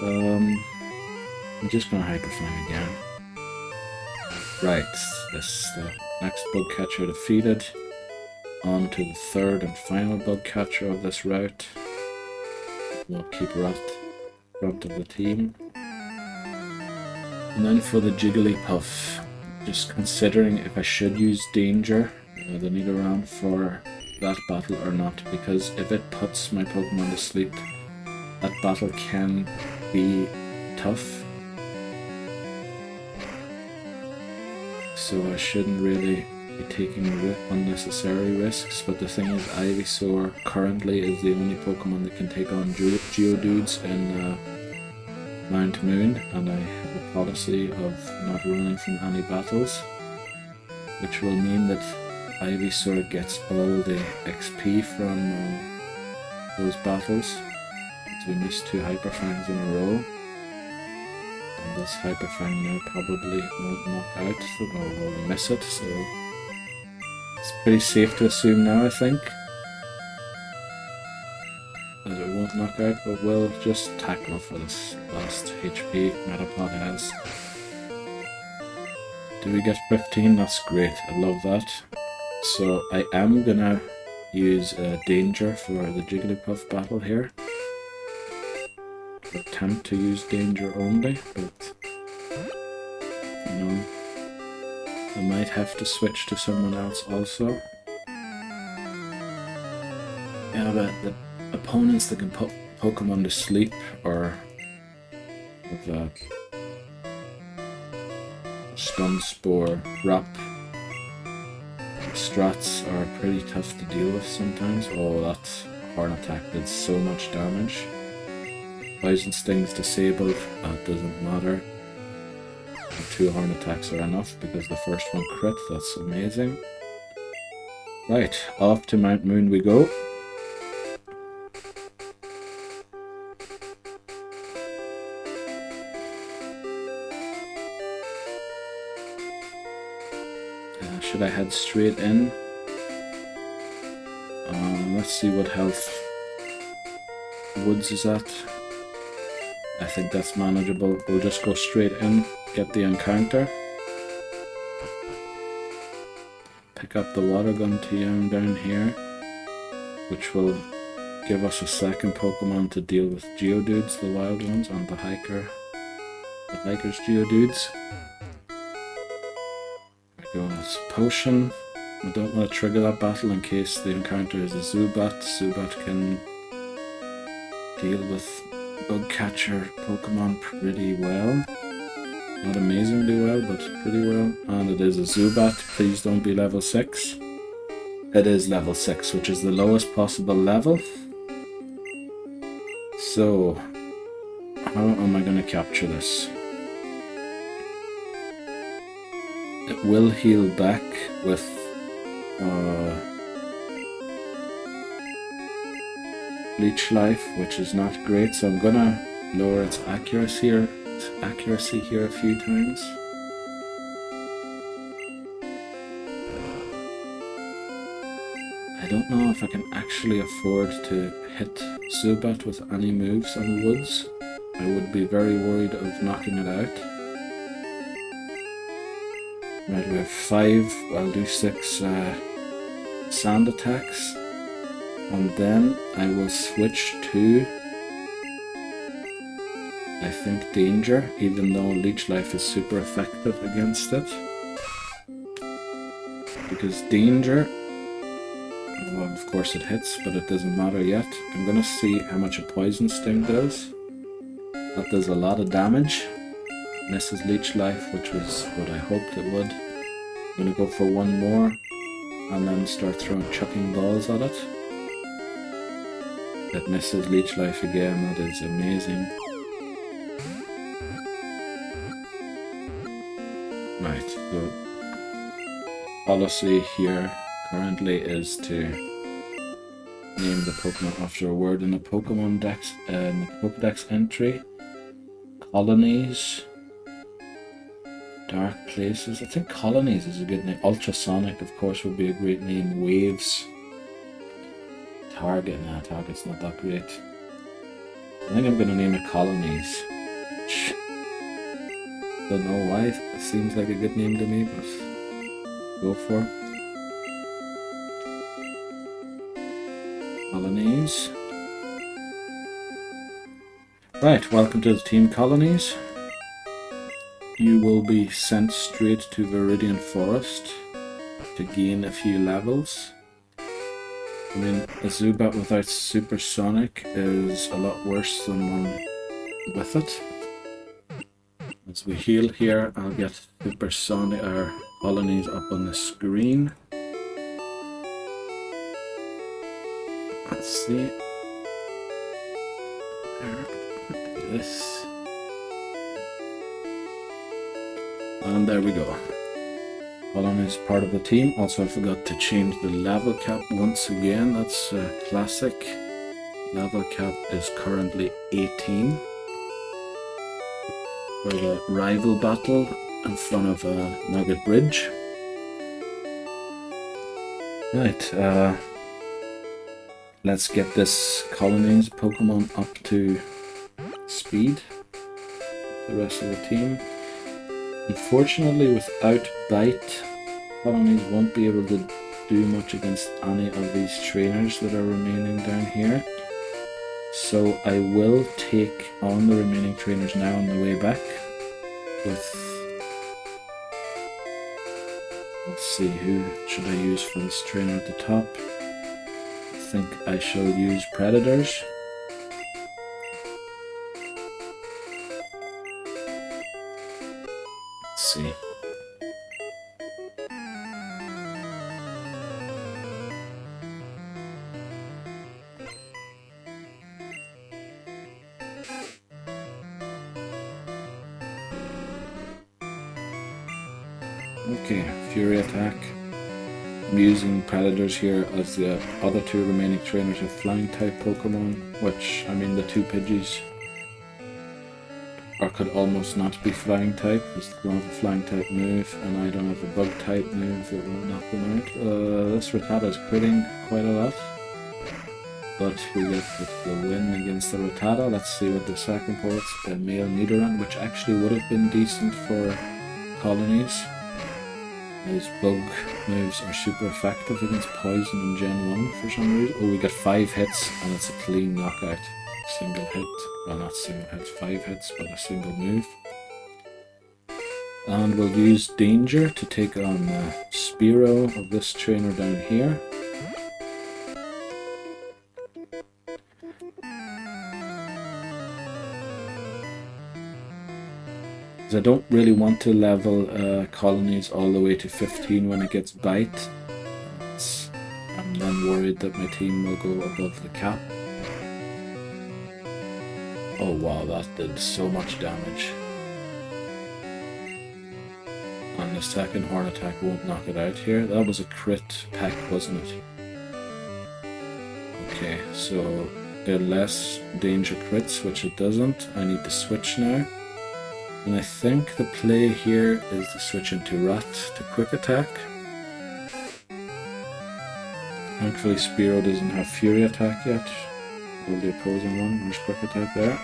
I'm just going to Hyper Fang again. Right, this the next bug catcher defeated. On to the 3rd and final bug catcher of this route. We'll keep Rat front of the team. And then for the Jigglypuff, just considering if I should use Danger the Nidoran for that battle or not, because if it puts my Pokemon to sleep, that battle can be tough. So I shouldn't really be taking unnecessary risks, but the thing is, Ivysaur currently is the only Pokemon that can take on Geodudes in Mount Moon, and I have a policy of not running from any battles, which will mean that Ivysaur gets all the XP from those battles. So we missed 2 Hyper Fangs in a row. And this Hyper Fang now probably won't knock out, so we'll miss it, so it's pretty safe to assume now, I think, that it won't knock out, but we'll just tackle for this last HP Metapod has. Do we get 15? That's great, I love that. So I am gonna use Danger for the Jigglypuff battle here. Attempt to use Danger only, but you know, I might have to switch to someone else also. Yeah, but the opponents that can put Pokemon to sleep or with Stun Spore, Wrap, Strats are pretty tough to deal with sometimes. Oh, that Horn Attack did so much damage. Poison Sting's disabled, that doesn't matter. 2 Horn Attacks are enough because the first one crit, that's amazing. Right, off to Mount Moon we go. Should I head straight in? Let's see what health Woods is at. I think that's manageable. We'll just go straight in, get the encounter. Pick up the Water Gun TM down here, which will give us a second Pokemon to deal with Geodudes, the wild ones, and the Hiker's Geodudes. There we go, it's a potion. I don't want to trigger that battle in case the encounter is a Zubat. Zubat can deal with Bug Catcher Pokemon pretty well. Not amazingly well, but pretty well. And it is a Zubat. Please don't be level 6. It is level 6, which is the lowest possible level. So, how am I going to capture this? It will heal back with leech life, which is not great, so I'm gonna lower its accuracy here a few times. I don't know if I can actually afford to hit Zubat with any moves on the woods. I would be very worried of knocking it out. Right, we have 5, I'll do 6 sand attacks. And then I will switch to, I think, Danger, even though Leech Life is super effective against it. Because Danger, well, of course it hits, but it doesn't matter yet. I'm gonna see how much a Poison Sting does. That does a lot of damage. Misses Leech Life, which was what I hoped it would. I'm gonna go for one more, and then start chucking balls at it. That misses Leech Life again, that is amazing. Right, so policy here currently is to name the Pokemon after a word in the Pokémon Dex, the Pokédex entry. Colonies, Dark Places. I think Colonies is a good name. Ultrasonic, of course, would be a great name. Waves. Target. Nah, Target's not that great. I think I'm going to name it Colonies. Don't know why. It seems like a good name to me, but go for it. Colonies. Right, welcome to the Team Colonies. You will be sent straight to Viridian Forest to gain a few levels. I mean, a Zubat without Supersonic is a lot worse than one with it. As we heal here, I'll get Supersonic or Colonies up on the screen. Let's see. This. And there we go. Colony is part of the team. Also, I forgot to change the level cap once again. That's classic. Level cap is currently 18. For the rival battle in front of Nugget Bridge. Right, let's get this Colonies Pokemon up to speed. The rest of the team. Unfortunately, without Bite, Colonies won't be able to do much against any of these trainers that are remaining down here. So I will take on the remaining trainers now on the way back with... Let's see, who should I use for this trainer at the top? I think I shall use Predators. Let's see. Okay, Fury Attack. I'm using Predators here as the other two remaining trainers have Flying type Pokemon, which, I mean, the two Pidgeys could almost not be Flying type, because they don't have a Flying type move, and I don't have a Bug type move that will knock them out. This Rattata is critting quite a lot, but we get the win against the Rattata. Let's see what the second port's a male Nidoran, which actually would have been decent for Colonies. Those bug moves are super effective against poison in Gen 1 for some reason. Oh, we got 5 hits and it's a clean knockout. Single hit. Well, not single hit, 5 hits, but a single move. And we'll use Danger to take on Spearow of this trainer down here. I don't really want to level Colonies all the way to 15 when it gets Bite. I'm then worried that my team will go above the cap. Oh wow, that did so much damage. And the second Horn Attack won't knock it out here. That was a crit peck, wasn't it? Okay, so a less danger crits, which it doesn't. I need to switch now. And I think the play here is to switch into Rat to quick attack. Thankfully Spearow doesn't have Fury attack yet. Or the opposing one, there's quick attack there.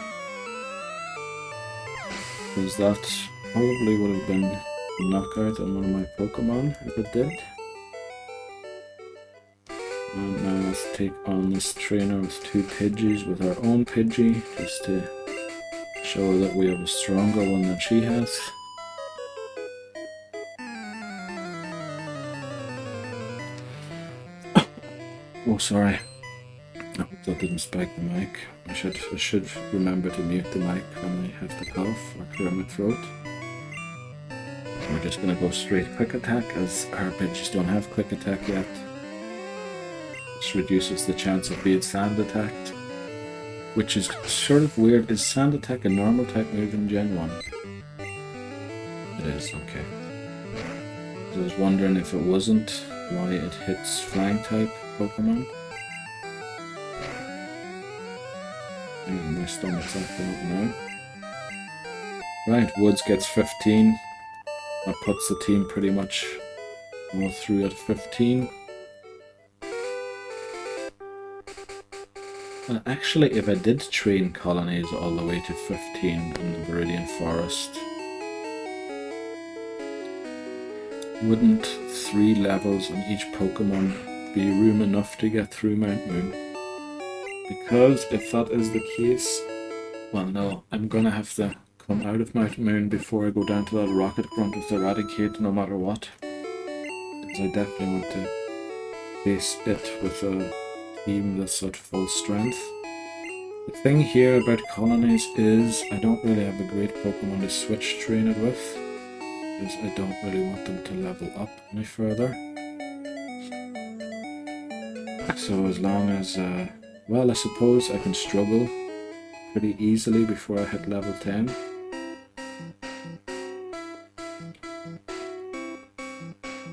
Because that probably would have been a knockout on one of my Pokemon if it did. And now let's take on this trainer with 2 Pidgeys with our own Pidgey, just to show her that we have a stronger one than she has. Oh, sorry. I hope that didn't spike the mic. I should remember to mute the mic when I have to cough or clear my throat. So we're just gonna go straight quick attack, as our Pidgeys don't have quick attack yet. This reduces the chance of being sand attacked, which is sort of weird. Is sand attack a normal type move in Gen 1? It is, okay. I was wondering if it wasn't, why it hits flying type Pokemon. And my stomach's acting up now. Right, Woods gets 15. That puts the team pretty much all through at 15. Actually, if I did train colonies all the way to 15 in the Viridian Forest, wouldn't 3 levels on each Pokemon be room enough to get through Mount Moon? Because if that is the case, well no, I'm gonna have to come out of Mount Moon before I go down to that Rocket Grunt with Eradicate no matter what. Because I definitely want to face it with a team that's at full strength. The thing here about colonies is I don't really have a great Pokemon to switch train it with, because I don't really want them to level up any further. So as long as, well, I suppose I can struggle pretty easily before I hit level 10.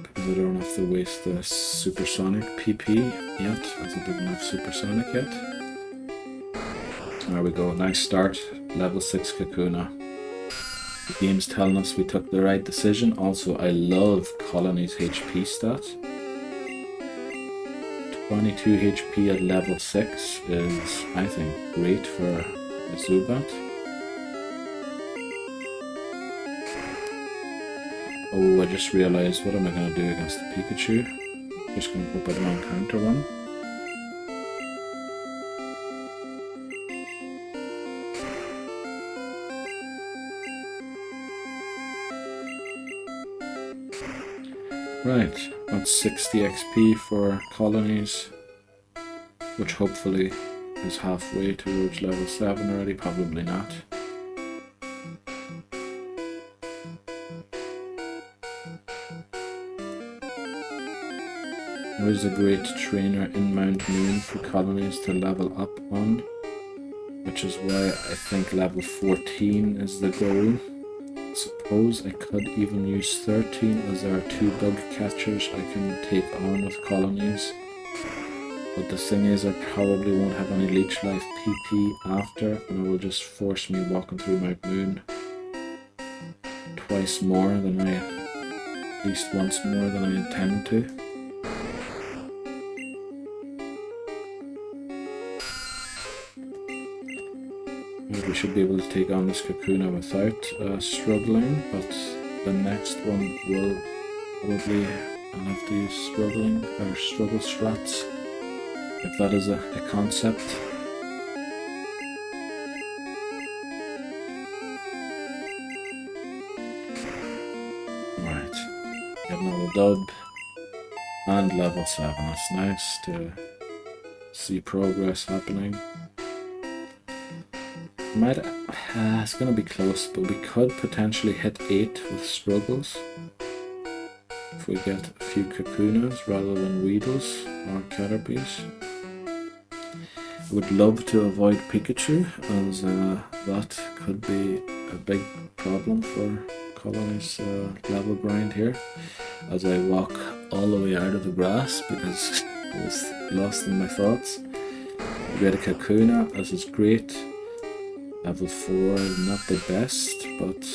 Because I don't have to waste the Supersonic PP yet, as I didn't have Supersonic yet. There we go, nice start, level 6 Kakuna. The game's telling us we took the right decision. Also, I love Colony's HP stat. 22 HP at level 6 is, I think, great for a Zubat. Oh, I just realized, what am I going to do against the Pikachu? Just going to hope I don't encounter one. Right, that's 60 XP for colonies, which hopefully is halfway towards level 7 already, probably not. There's a great trainer in Mount Moon for colonies to level up on, which is why I think level 14 is the goal. Suppose I could even use 13, as there are 2 bug catchers I can take on with colonies. But the thing is, I probably won't have any Leech Life PP after, and it will just force me walking through Mount Moon twice more than at least once more than I intend to. We should be able to take on this Kakuna without struggling, but the next one will probably have to use struggling or struggle strats, if that is a concept. Right, get another dub and level 7. That's nice to see progress happening. It's going to be close, but we could potentially hit 8 with struggles if we get a few Kakunas rather than Weedles or Caterpies. I would love to avoid Pikachu, as that could be a big problem for Colony's level grind here, as I walk all the way out of the grass because I was lost in my thoughts. We get a Kakuna, this is great. Level 4, not the best, but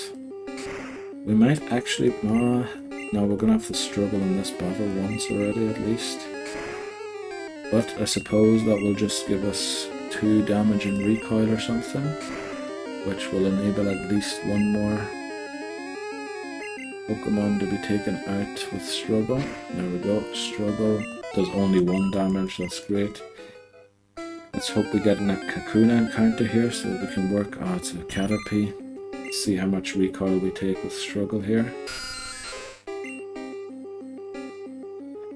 we might actually... no, we're gonna have to struggle in this battle once already at least. But I suppose that will just give us 2 damage and recoil or something, which will enable at least one more Pokemon to be taken out with struggle. There we go, struggle does only 1 damage, that's great. Let's hope we get a Kakuna encounter here so that we can work... oh, it's a Caterpie. Let's see how much recoil we take with struggle here.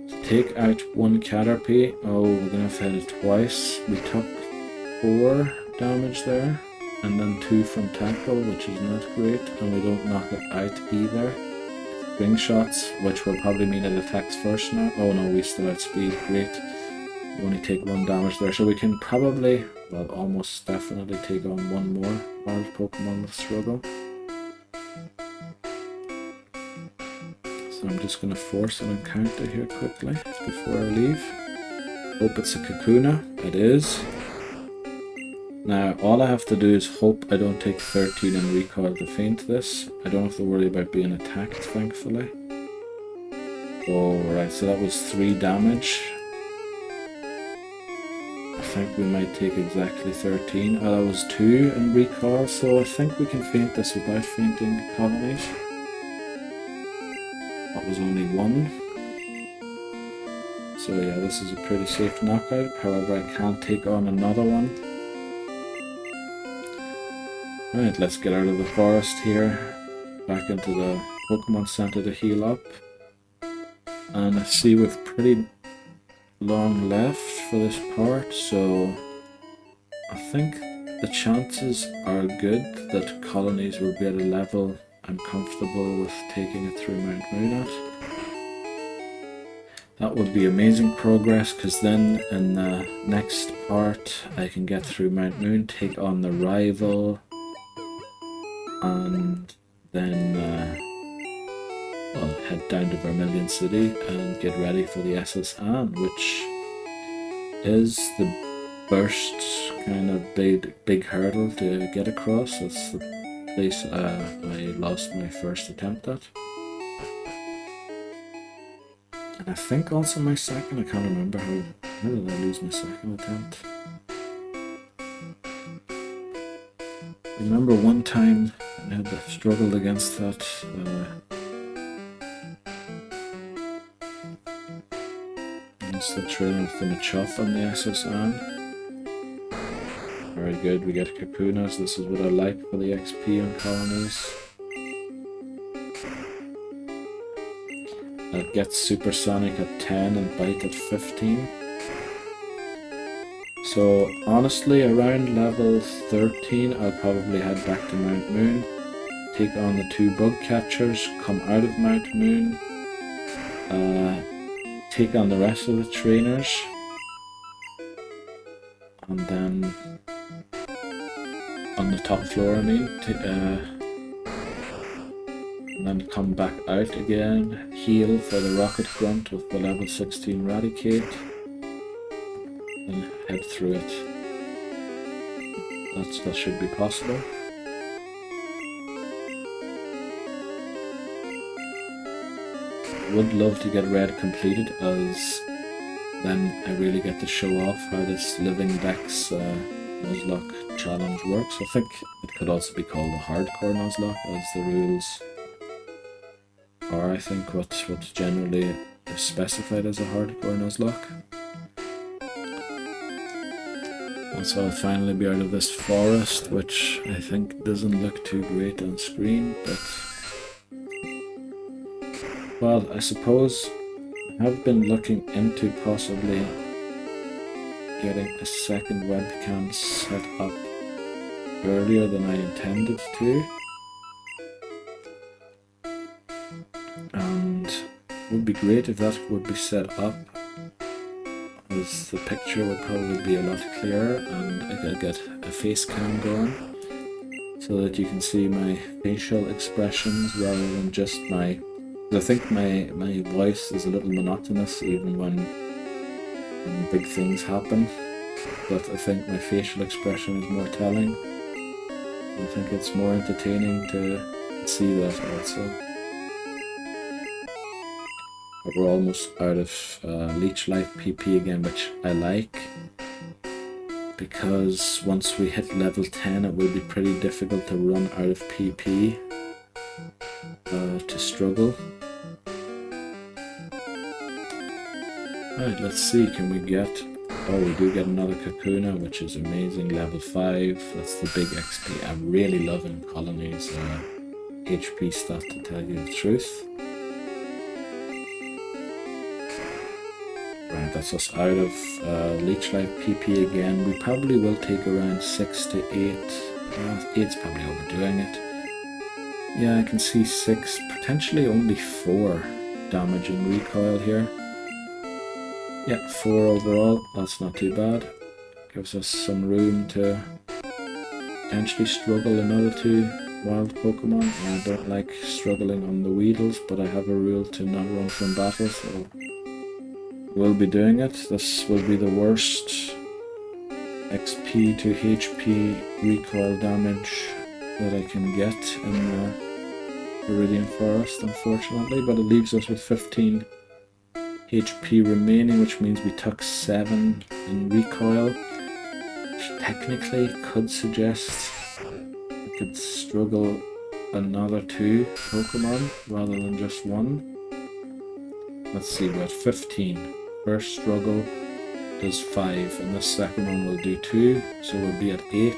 To take out 1 Caterpie, oh, we're gonna have to hit it twice. We took 4 damage there, and then 2 from tackle, which is not great, and we don't knock it out either. Ring shots, which will probably mean it attacks first now. Oh no, we still outspeed, great. We only take 1 damage there, so we can probably, well, almost definitely take on 1 more wild Pokemon with struggle. So I'm just going to force an encounter here quickly before I leave. Hope it's a Kakuna. It is. Now all I have to do is hope I don't take 13 in recoil to feint this. I don't have to worry about being attacked, thankfully. Oh, right, so that was 3 damage. I think we might take exactly 13. Oh, that was 2 in recoil, so I think we can feint this without feinting colonies. That was only 1. So yeah, this is a pretty safe knockout. However, I can't take on another one. Right, let's get out of the forest here. Back into the Pokemon Center to heal up. And I see we've pretty long left for this part, so I think the chances are good that colonies will be at a level I'm comfortable with taking it through Mount Moon at. That would be amazing progress, because then in the next part I can get through Mount Moon, take on the rival, and then well, head down to Vermilion City and get ready for the SS Anne, which is the first kind of big hurdle to get across. That's the place I lost my first attempt at. And I think also my second. I can't remember how did I lose my second attempt. I remember one time I had struggled against that against the trainer with the Machop on the SSN. Very good, we get Kapunas. This is what I like for the XP on colonies. That gets Supersonic at 10 and Bite at 15. So honestly, around level 13, I'll probably head back to Mount Moon, take on the 2 bug catchers, come out of Mount Moon, take on the rest of the trainers, and then on the top floor, I mean, and then come back out again, heal for the Rocket Grunt with the level 16 Raticate, and head through it. That should be possible. Would love to get Red completed, as then I really get to show off how this Living Dex Nuzlocke challenge works. I think it could also be called a hardcore Nuzlocke, as the rules are, I think, what's generally specified as a hardcore Nuzlocke. So I'll finally be out of this forest, which I think doesn't look too great on screen, but well, I suppose I have been looking into possibly getting a second webcam set up earlier than I intended to, and it would be great if that would be set up, as the picture would probably be a lot clearer and I could get a face cam going so that you can see my facial expressions rather than just my... I think my voice is a little monotonous even when big things happen. but I think my facial expression is more telling. I think it's more entertaining to see that also. But we're almost out of Leech Life PP again, which I like, because once we hit level 10 it will be pretty difficult to run out of PP to struggle. Right, let's see, can we get... Oh, we do get another Kakuna, which is amazing, level 5. That's the big XP. I'm really loving Colony's HP stat, to tell you the truth. Right, that's us out of Leech Life PP again. We probably will take around 6 to 8. 8's probably overdoing it. Yeah, I can see 6, potentially only 4 damage in recoil here. Yeah, 4 overall, that's not too bad. Gives us some room to potentially struggle another 2 wild Pokemon. I don't like struggling on the Weedles, but I have a rule to not run from battle, so we'll be doing it. This will be the worst XP to HP recoil damage that I can get in the Viridian Forest, unfortunately, but it leaves us with 15 HP remaining, which means we took 7 in recoil, which technically could suggest we could struggle another 2 Pokemon rather than just 1. Let's see, we're at 15. First struggle does 5, and the second one will do 2, so we'll be at 8.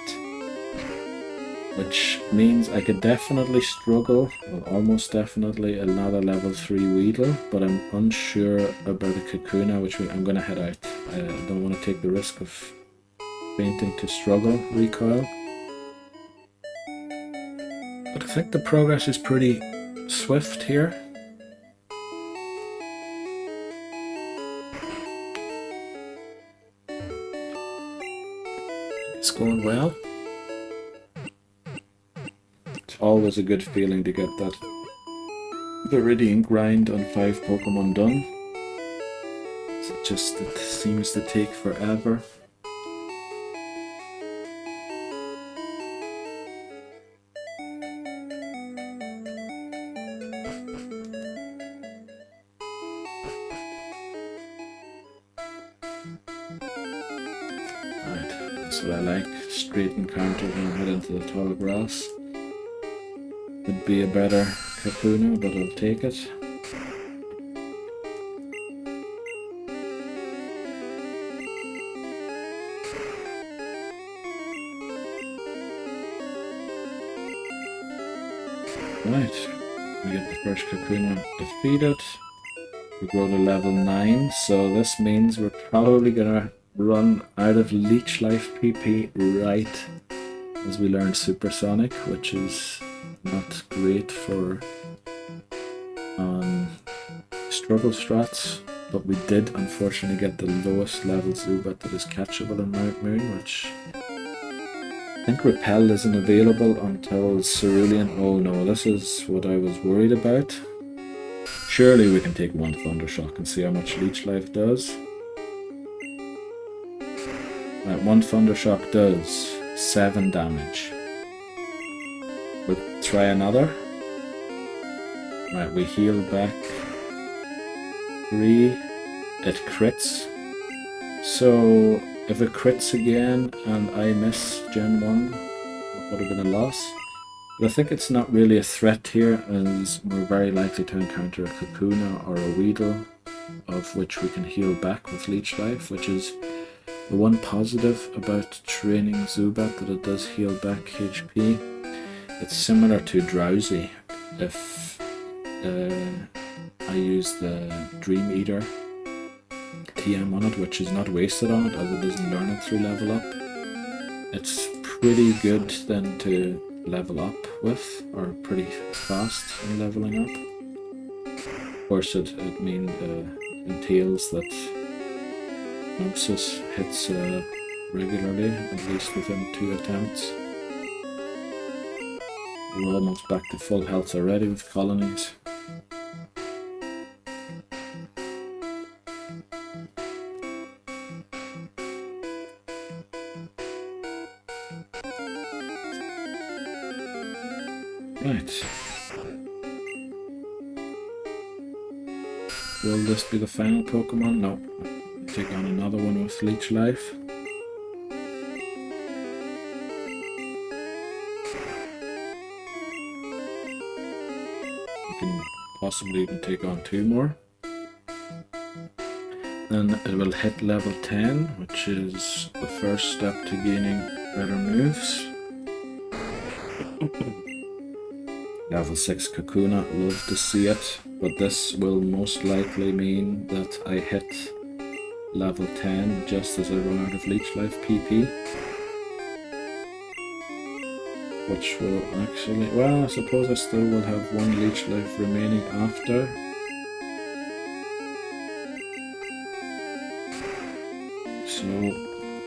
Which means I could definitely struggle, well, almost definitely, another level 3 Weedle, but I'm unsure about a Kakuna, which means I'm going to head out. I don't want to take the risk of fainting to struggle recoil. But I think the progress is pretty swift here. It's going well. Always a good feeling to get that Viridian Grind on 5 Pokemon done. It seems to take forever. Right, that's what I like. Straight encounter and head into the tall grass. Could be a better Kakuna, but I'll take it. Right, we get the first Kakuna defeated. We go to level 9, so this means we're probably gonna run out of Leech Life PP right as we learn Supersonic, which is not great for struggle strats, but we did unfortunately get the lowest level Zubat that is catchable in Mount Moon, which I think Repel isn't available until Cerulean. Oh no, this is what I was worried about. Surely we can take 1 Thundershock and see how much Leech Life does. Right, 1 Thundershock does 7 damage. We'll try another. Right, we heal back 3. It crits. So if it crits again and I miss Gen 1, it would have been a loss. But I think it's not really a threat here, as we're very likely to encounter a Kakuna or a Weedle, of which we can heal back with Leech Life, which is the one positive about training Zubat, that it does heal back HP. It's similar to Drowsy. If I use the Dream Eater TM on it, which is not wasted on it as it doesn't learn it through level up, it's pretty good then to level up with, or pretty fast in leveling up. Of course it entails that Gnosis hits regularly, at least within 2 attempts. We're almost back to full health already with colonies. Right. Will this be the final Pokemon? No. Take on another one with Leech Life. You can possibly even take on 2 more. Then it will hit level 10, which is the first step to gaining better moves. Level 6 Kakuna, love to see it, but this will most likely mean that I hit level 10 just as I run out of Leech Life PP. Which will actually, well, I suppose I still will have 1 Leech Life remaining after. So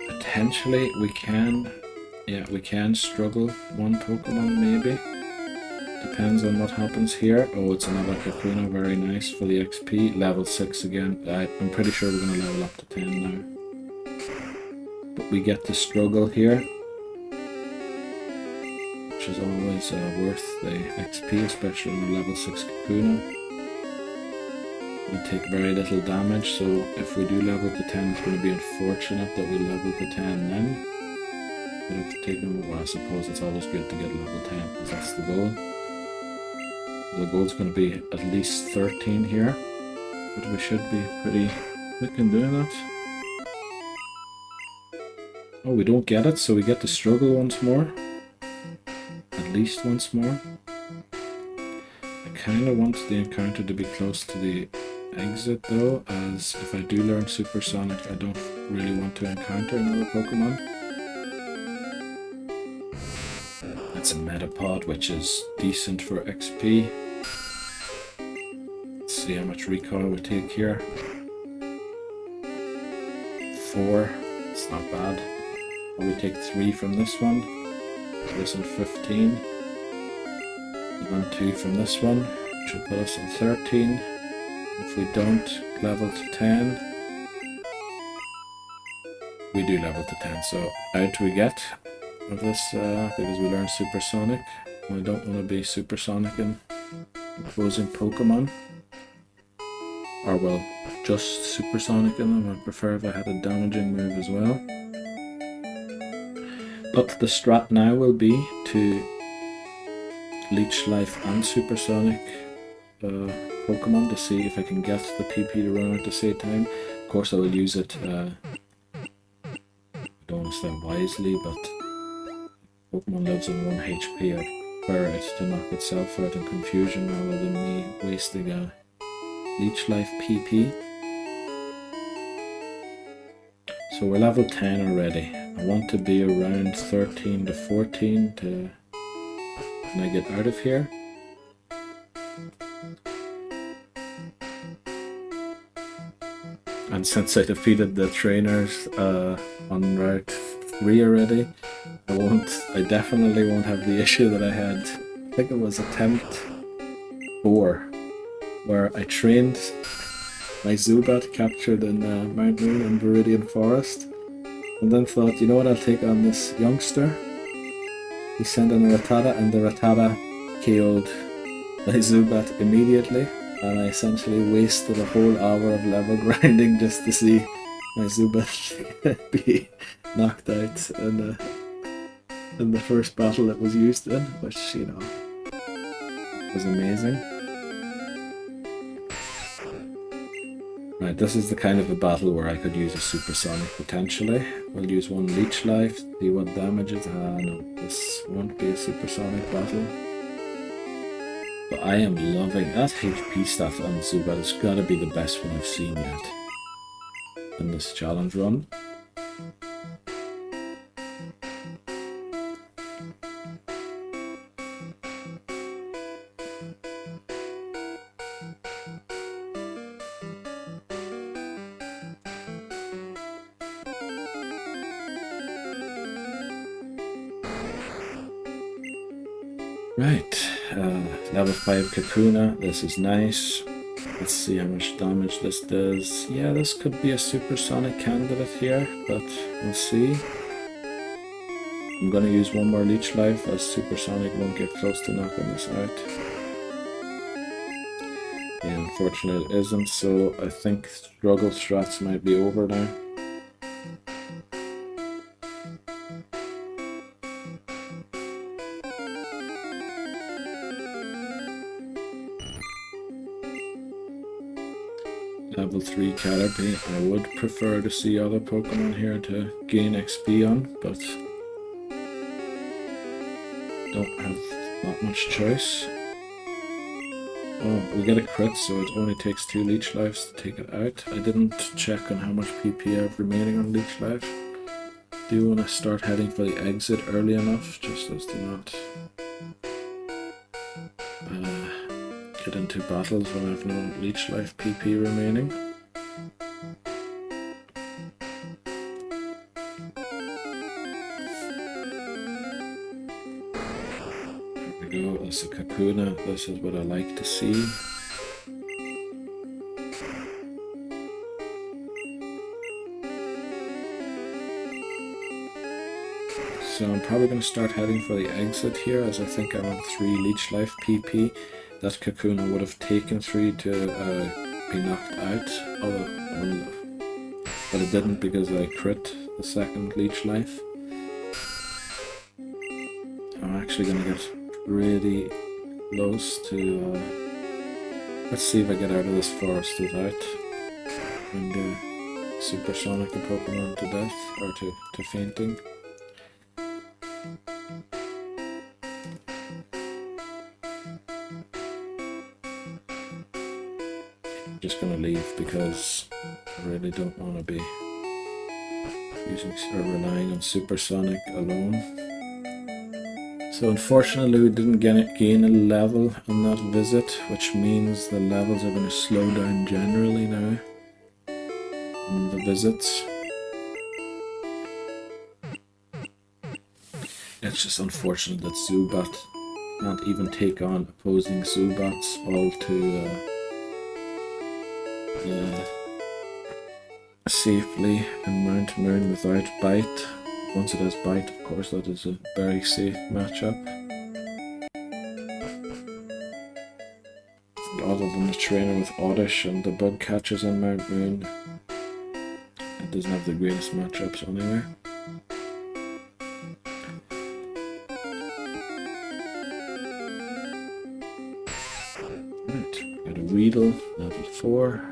potentially we can struggle 1 Pokemon maybe. Depends on what happens here. Oh, it's another Kakuna, very nice for the XP. Level 6 again. I'm pretty sure we're going to level up to 10 now. But we get to struggle here, which is always worth the XP, especially on a level 6 Kakuna. We take very little damage, so if we do level to 10, it's going to be unfortunate that we level to 10 then. But if taking, well, I suppose it's always good to get level 10 because that's the goal. The goal is going to be at least 13 here, but we should be pretty quick in doing that. Oh, we don't get it, so we get to struggle once more. At least once more. I kind of want the encounter to be close to the exit though, as if I do learn Supersonic, I don't really want to encounter another Pokemon. That's a Metapod, which is decent for XP. Let's see how much recoil we take here. 4, it's not bad. And we take 3 from this one. This on 15. And then 2 from this one, which will put us on 13. If we don't level to 10, we do level to 10, so out we get of this because we learned Supersonic. We don't want to be Supersonic in opposing Pokemon, or well, just Supersonic in them. I'd prefer if I had a damaging move as well. But the strat now will be to Leech Life and Supersonic Pokemon to see if I can get the PP to run out to save time. Of course I will use it, I don't want to say wisely, but Pokemon lives on 1 HP, I'd prefer it to knock itself out in confusion rather than me wasting a Leech Life PP. So we're level 10 already. I want to be around 13 to 14 to when I get out of here. And since I defeated the trainers on Route 3 already, I definitely won't have the issue that I had, I think it was attempt 4, where I trained my Zubat captured in Mount Moon and Viridian Forest, and then thought, you know what, I'll take on this youngster. He sent in a Rattata, and the Rattata KO'd my Zubat immediately. And I essentially wasted a whole hour of level grinding just to see my Zubat be knocked out in the first battle it was used in, which, you know, was amazing. Right, this is the kind of a battle where I could use a Supersonic potentially. We'll use 1 Leech Life, see what damage it has. No, this won't be a Supersonic battle. But I am loving that HP stat on Zubat. It's gotta be the best one I've seen yet in this challenge run. Right, level 5 Kakuna, this is nice. Let's see how much damage this does. Yeah, this could be a Supersonic candidate here, but we'll see. I'm going to use one more leech life as Supersonic won't get close to knocking this out. Yeah, unfortunately it isn't, so I think struggle strats might be over now. Level 3 Caterpie. I would prefer to see other Pokemon here to gain XP on, but don't have that much choice. Oh, we get a crit, so it only takes 2 leech lives to take it out. I didn't check on how much PP I have remaining on leech life. Do you want to start heading for the exit early enough, just as to not get into battles when I have no leech life PP remaining. There we go, that's a Kakuna. This is what I like to see. So I'm probably going to start heading for the exit here, as I think I'm on 3 leech life PP. That Kakuna would have taken 3 to be knocked out, but it didn't because I crit the second leech life. I'm actually going to get pretty close to... let's see if I get out of this forest without and Supersonic a Pokemon to death, or to fainting. Just gonna leave because I really don't want to be using or relying on Supersonic alone. So unfortunately we didn't gain a level on that visit, which means the levels are going to slow down generally now on the visits. It's just unfortunate that Zubat can't even take on opposing Zubats all to safely in Mount Moon without Bite. Once it has Bite, of course, that is a very safe matchup. And other than the trainer with Oddish and the bug catchers on Mount Moon, it doesn't have the greatest matchups anyway. Right, got a Weedle, level 4.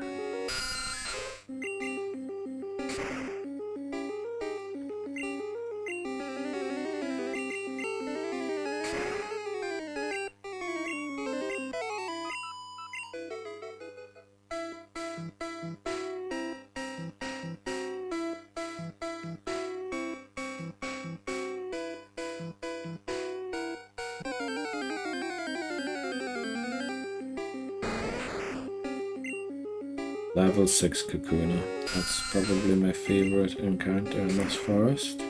Level 6 Kakuna. That's probably my favourite encounter in this forest.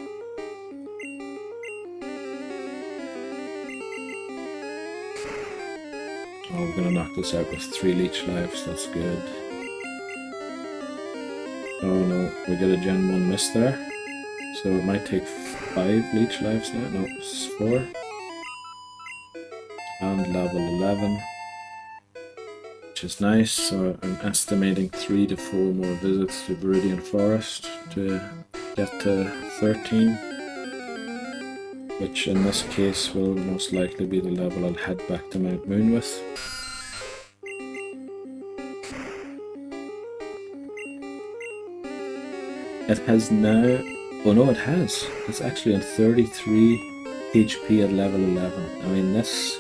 Oh, we're gonna knock this out with 3 leech lives, that's good. Oh no, we get a Gen 1 miss there. So it might take 5 leech lives now. No, it's 4. And level 11. Which is nice, so I'm estimating 3 to 4 more visits to Viridian Forest to get to 13, which in this case will most likely be the level I'll head back to Mount Moon with. It has now, oh no it has, it's actually on 33 HP at level 11. I mean this,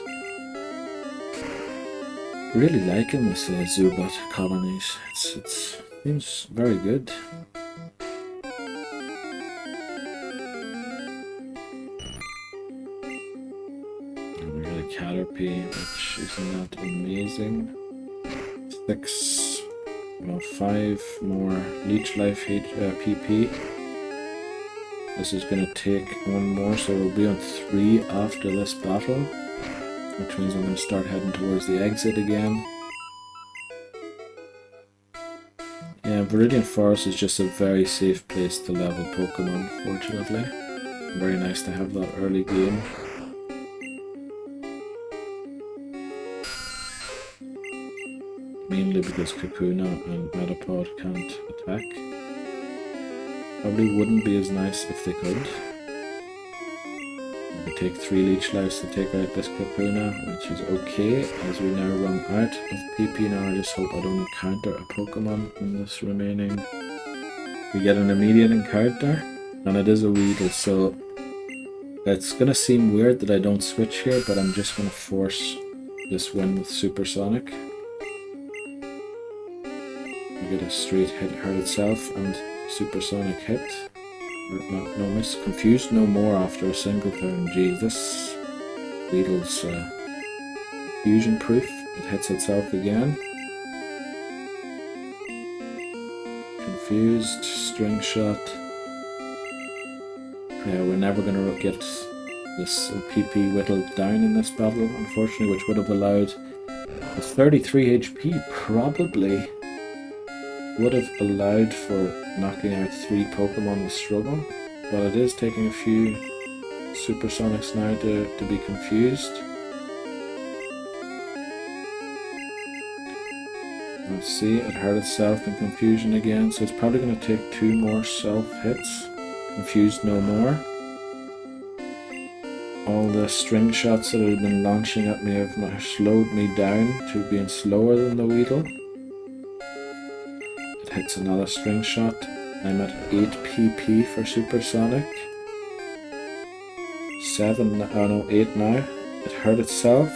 really liking this Zubat colonies. It seems very good. And we got a Caterpie, which is not amazing. 5 more Leech Life PP. This is going to take 1 more, so we'll be on 3 after this battle. Which means I'm going to start heading towards the exit again. Yeah, Viridian Forest is just a very safe place to level Pokemon, fortunately. Very nice to have that early game. Mainly because Kakuna and Metapod can't attack. Probably wouldn't be as nice if they could. We take 3 leech lives to take out this Kakuna, which is okay, as we now run out of PP now. I just hope I don't encounter a Pokemon in this remaining. We get an immediate encounter, and it is a Weedle, so it's gonna seem weird that I don't switch here, but I'm just gonna force this win with Supersonic. We get a straight hit, hurt itself, and Supersonic hit. No miss. Confused no more after a single turn. Geez, this Weedle's fusion proof. It hits itself again. Confused, string shot. Yeah, we're never going to get this PP whittled down in this battle, unfortunately, which would have allowed the 33 HP probably would have allowed for knocking out 3 Pokemon with struggle, but it is taking a few Supersonics now to be confused. Let's see, it hurt itself in confusion again, so it's probably going to take 2 more self hits. Confused no more. All the string shots that have been launching at me have slowed me down to being slower than the Weedle. Hits another string shot. I'm at 8 PP for Supersonic. 8 now. It hurt itself.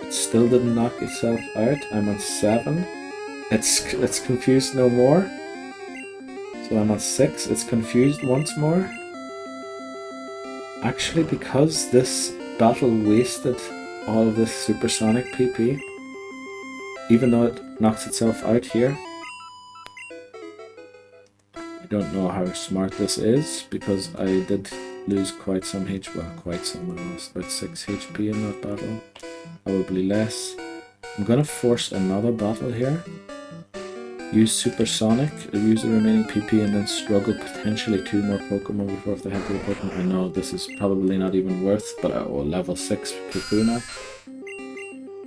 It still didn't knock itself out. I'm on 7. It's confused no more. So I'm on 6. It's confused once more. Actually, because this battle wasted all of this Supersonic PP, even though it knocks itself out here, don't know how smart this is, because I did lose quite some HP. Well, quite some. I lost about 6 HP in that battle. Probably less. I'm gonna force another battle here. Use Supersonic, use the remaining PP, and then struggle potentially 2 more Pokemon before they have the Pokemon. I know this is probably not even worth, but level 6 Kakuna.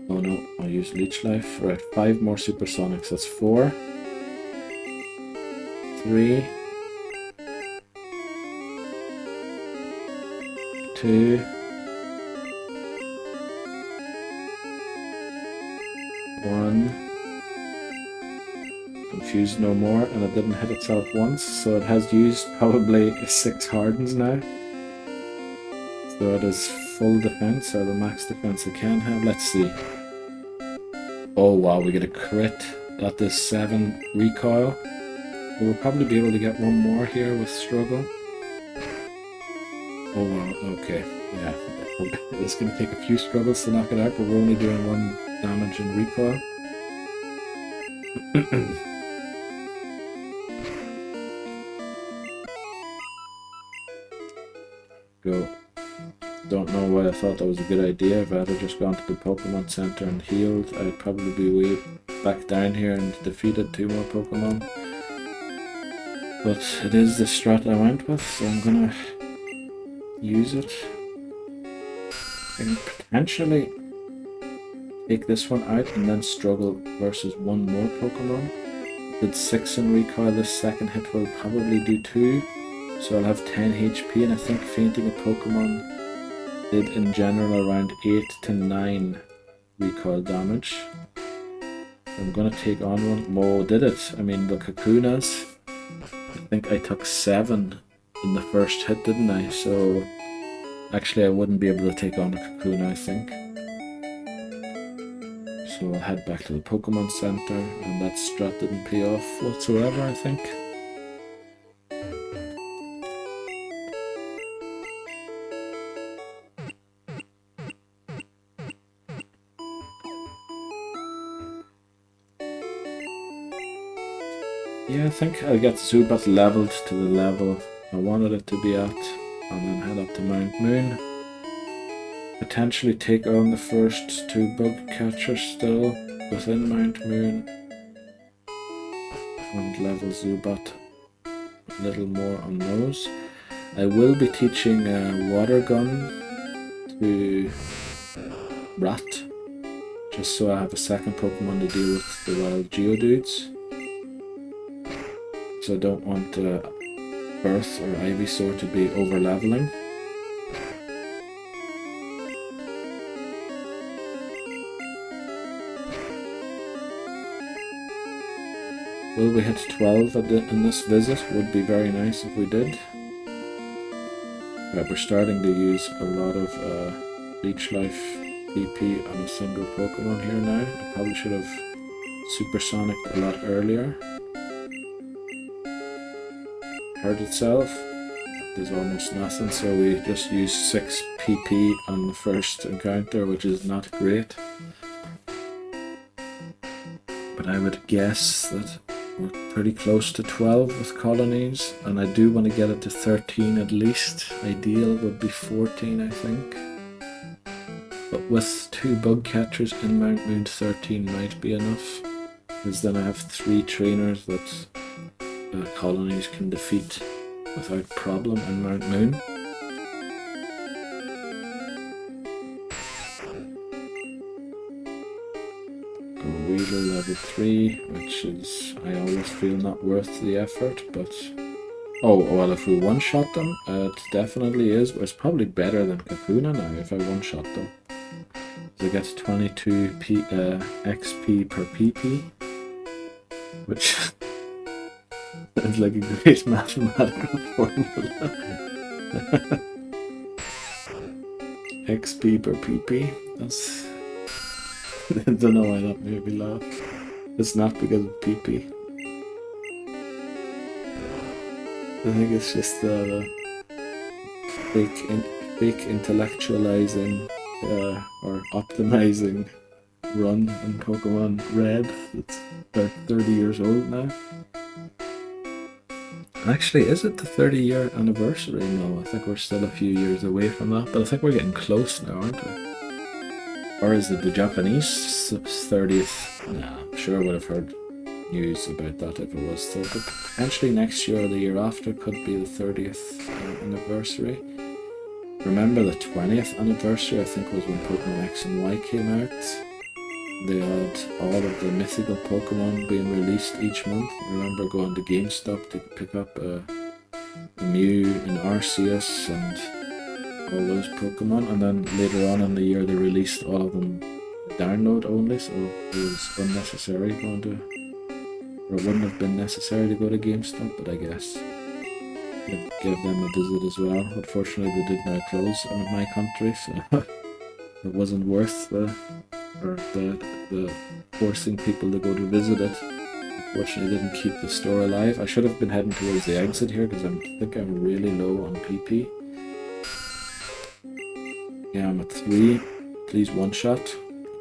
Oh no, I'll use Leech Life. Right, 5 more Supersonics. That's 4. 3, 2, 1. Confused no more, and it didn't hit itself once, so it has used probably 6 Hardens now. So it is full defense, or the max defense it can have. Let's see. Oh wow, we get a crit at this 7 recoil. We'll probably be able to get 1 more here with struggle. Oh wow, okay, yeah. It's going to take a few struggles to knock it out, but we're only doing 1 damage in recoil. Go. Don't know why I thought that was a good idea. If I had just gone to the Pokemon Center and healed, I'd probably be way back down here and defeated 2 more Pokemon. But it is the strat I went with, so I'm gonna use it. I can potentially take this one out and then struggle versus 1 more Pokemon. Did 6 in recoil, this second hit will probably do 2. So I'll have 10 HP, and I think fainting a Pokemon did in general around 8 to 9 recoil damage. I'm gonna take on one. Whoa, did it? I mean, the Kakunas, I think I took 7 in the first hit, didn't I? So actually I wouldn't be able to take on the Kakuna, I think. So I'll head back to the Pokemon Center, and that strat didn't pay off whatsoever, I think. Yeah, I think I'll get Zubat leveled to the level I wanted it to be at, and then head up to Mount Moon. Potentially take on the first 2 bug catchers still within Mount Moon, and level Zubat a little more on those. I will be teaching Water Gun to Rat, just so I have a second Pokemon to deal with the wild Geodudes. So I don't want Earth or Ivysaur to be over leveling. Will we hit 12 in this visit? Would be very nice if we did. Right, we're starting to use a lot of Leech Life PP on a single Pokemon here now. I probably should have Supersonic a lot earlier. Hurt itself. There's almost nothing, so we just used 6 PP on the first encounter, which is not great. But I would guess that we're pretty close to 12 with colonies, and I do want to get it to 13 at least. Ideal would be 14, I think. But with 2 bug catchers in Mount Moon, 13 might be enough, because then I have 3 trainers that colonies can defeat without problem in Mount Moon. Weedle level 3, which is, I always feel not worth the effort, but... Oh, well, if we one-shot them, it definitely is. It's probably better than Kakuna now if I one-shot them. So I get 22 XP per PP, which sounds like a great mathematical formula. XP per PP, that's... I don't know why that made me laugh. It's not because of PP. I think it's just the fake intellectualizing or optimizing run in Pokémon Red. It's about 30 years old now. Actually, is it the 30-year anniversary? No, I think we're still a few years away from that, but I think we're getting close now, aren't we? Or is it the Japanese 30th? Nah, I'm sure I would have heard news about that if it was so. But potentially next year or the year after could be the 30th anniversary. Remember the 20th anniversary, I think, was when Pokemon X and Y came out. They had all of the mythical Pokemon being released each month. I remember going to GameStop to pick up a Mew and Arceus and all those Pokemon, and then later on in the year they released all of them download only, so it was unnecessary going to, or it wouldn't have been necessary to go to GameStop, but I guess I'd give them a visit as well. Unfortunately they did now close in my country, so it wasn't worth the forcing people to go to visit it. Unfortunately didn't keep the store alive. I should have been heading towards the exit here because I think I'm really low on PP. Yeah, I'm at 3. Please one-shot.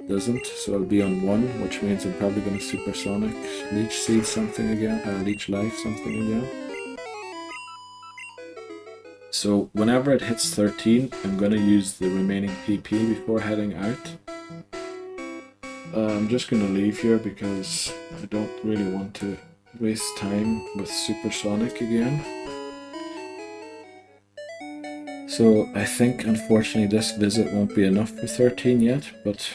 Doesn't, so I'll be on 1, which means I'm probably going to Supersonic Leech Seed something again, Leech Life something again. So whenever it hits 13, I'm going to use the remaining PP before heading out. I'm just going to leave here because I don't really want to waste time with Supersonic again. So I think unfortunately this visit won't be enough for 13 yet, but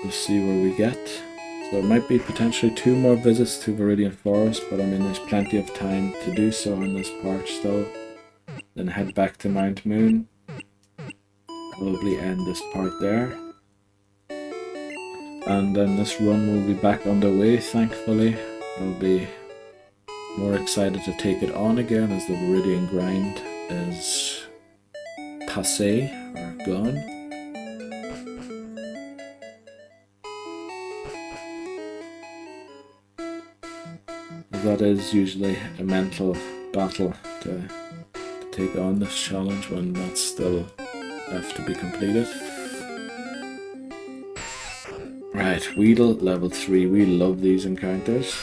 we'll see where we get. So there might be potentially 2 more visits to Viridian Forest, but I mean there's plenty of time to do so in this part still. Then head back to Mount Moon. Probably end this part there. And then this run will be back underway, thankfully. I'll be more excited to take it on again as the Viridian Grind is passé, or gone. That is usually a mental battle to take on this challenge when that's still left to be completed. Right, Weedle, level 3. We love these encounters.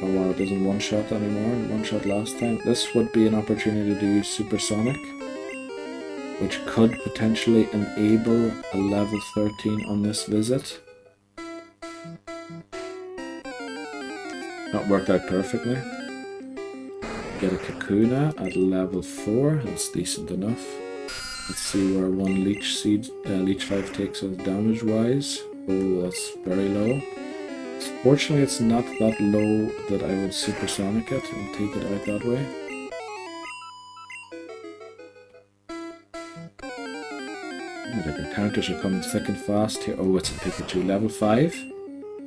Oh wow, it doesn't one-shot anymore. It one-shot last time. This would be an opportunity to use Supersonic, which could potentially enable a level 13 on this visit. Not worked out perfectly. Get a Kakuna at level 4. That's decent enough. Let's see where one leech life takes us damage wise. Oh, that's very low. Fortunately, it's not that low that I would supersonic it and take it out that way. The counters are coming thick and fast here. Oh, it's a Pikachu. Level 5?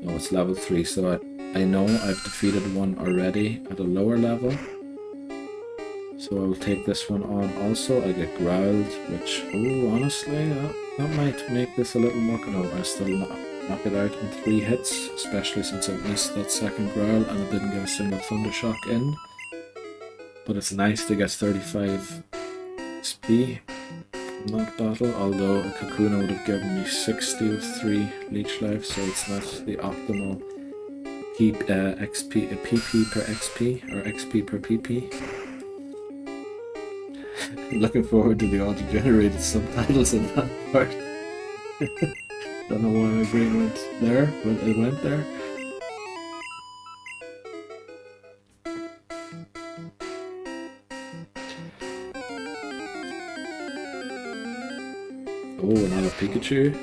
No, it's level 3, so I know I've defeated one already at a lower level. So I will take this one on also. I get growled, which, oh, honestly, that might make this a little more... No, I still knock it out in 3 hits, especially since I missed that second growl and I didn't get a single Thundershock in. But it's nice to get 35 XP from that battle, although a Kakuna would have given me 60 with 3 leech life, so it's not the optimal PP per XP, or XP per PP. Looking forward to the auto-generated subtitles in that part. Don't know why my brain went there, but it went there. Oh, another Pikachu.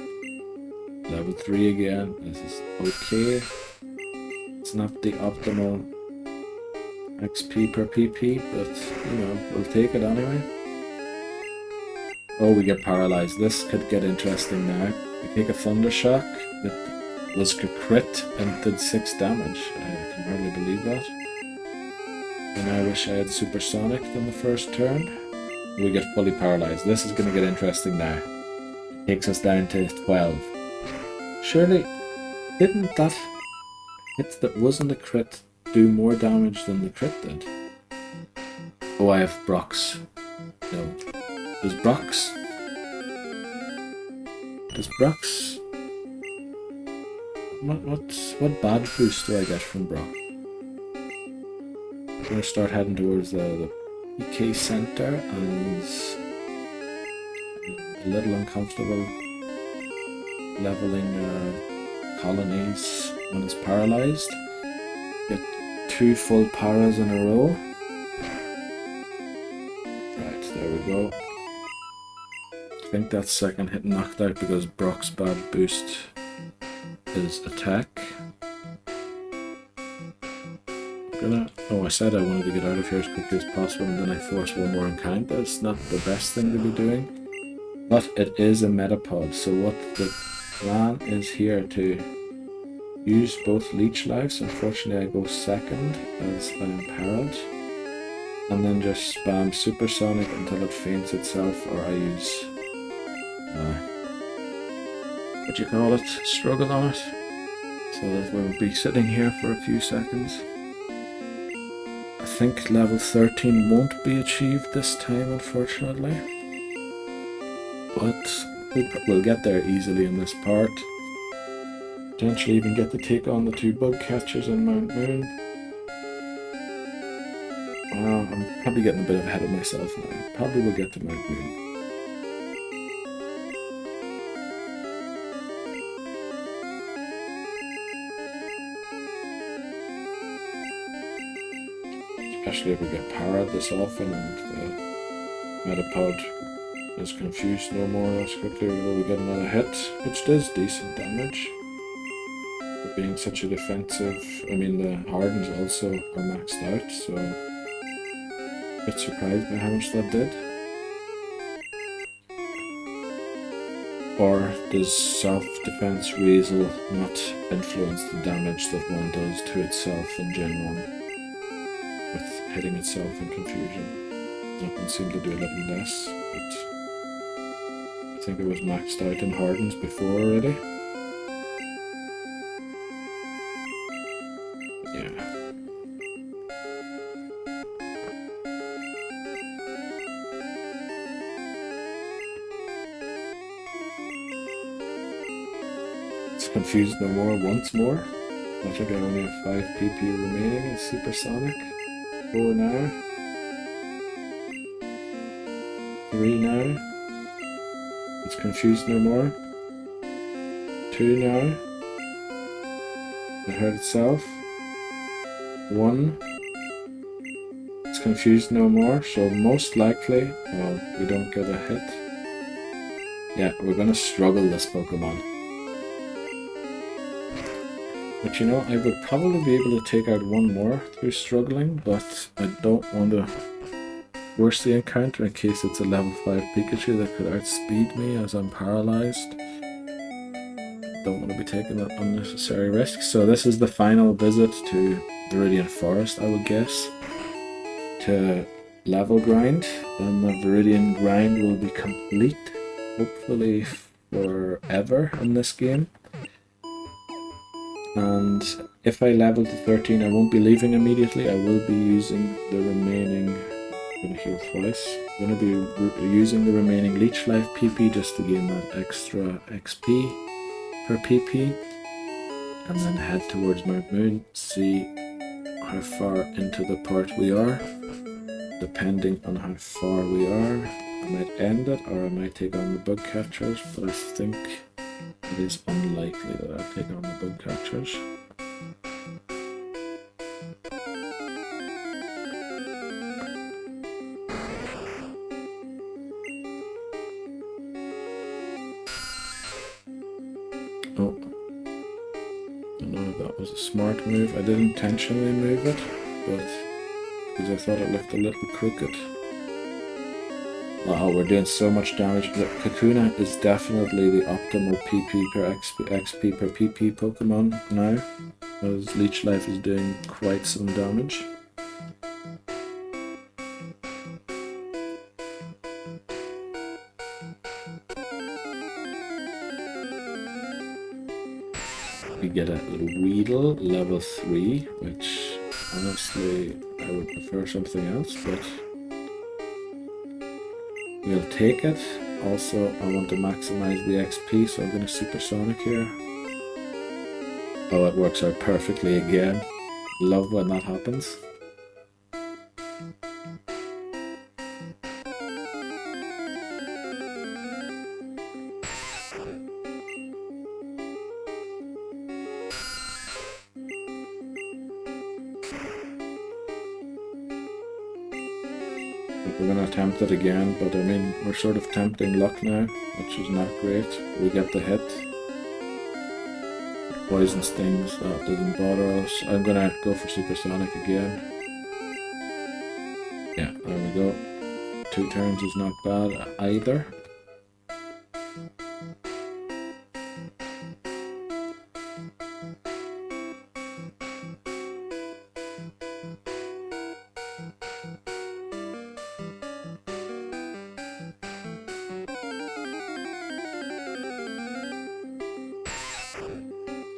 Level 3 again. This is okay. It's not the optimal XP per PP, but you know, we'll take it anyway. Oh, we get paralyzed. This could get interesting now. We take a Thundershock that was a crit and did 6 damage. I can hardly believe that. And I wish I had Supersonic in the first turn. We get fully paralyzed. This is going to get interesting now. Takes us down to 12. Surely, didn't that hit that wasn't a crit do more damage than the crit did? Oh, I have Brox. No. Does Brox? What bad boost do I get from Brock? I'm gonna start heading towards the PK center, and a little uncomfortable leveling colonies when it's paralyzed. Get 2 full paras in a row. Right, there we go. I think that second hit knocked out because Brock's bad boost is attack. Oh, I said I wanted to get out of here as quickly as possible, and then I force one more encounter. It's not the best thing to be doing, but it is a Metapod, so what the plan is here to use both leech lives. Unfortunately, I go second as I am parried, and then just spam Supersonic until it faints itself, or I use what do you call it? Struggle on it, so that we'll be sitting here for a few seconds. I think level 13 won't be achieved this time, unfortunately, but we'll get there easily in this part. Potentially even get to take on the 2 bug catchers in Mount Moon. I'm probably getting a bit ahead of myself now. Probably will get to Mount Moon. Especially if we get parried this often and the Metapod is confused no more as quickly as we get another hit, which does decent damage. For being such a defensive, I mean the Hardens also are maxed out, so a bit surprised by how much that did. Or does self-defense Weasel not influence the damage that one does to itself in Gen 1? With hitting itself in confusion. That one seemed to do a little less, but I think it was maxed out in Hardens before already. Yeah. It's confused no more once more. I think I only have 5 PP remaining in Supersonic. 4 now. 3 now. It's confused no more. 2 now. It hurt itself. 1. It's confused no more, so most likely, we don't get a hit. Yeah, we're gonna struggle this Pokemon. But you know, I would probably be able to take out one more through struggling, but I don't want to force the encounter in case it's a level 5 Pikachu that could outspeed me as I'm paralyzed. Don't want to be taking that unnecessary risk. So this is the final visit to Viridian Forest, I would guess, to level grind. Then the Viridian Grind will be complete, hopefully forever in this game. And if I level to 13, I won't be leaving immediately. I will be using the remaining... I'm going to heal twice. I'm going to be using the remaining Leech Life PP just to gain that extra XP per PP. And then head towards Mount Moon, see how far into the part we are. Depending on how far we are, I might end it or I might take on the bug catchers, but I think it is unlikely that I'll take on the bug catchers. Oh, I don't know if that was a smart move. I did intentionally move it, but because I thought it looked a little crooked. Wow, we're doing so much damage. The Kakuna is definitely the optimal PP per XP per PP Pokemon now, as Leech Life is doing quite some damage. We get a Weedle level 3, which honestly I would prefer something else, but we'll take it. Also, I want to maximize the XP, so I'm going to Supersonic here. Oh, it works out perfectly again. Love when that happens. We're going to attempt it again, but I mean, we're sort of tempting luck now, which is not great. We get the hit. Poison stings, that doesn't bother us. I'm going to go for Supersonic again. Yeah, there we go. 2 turns is not bad either.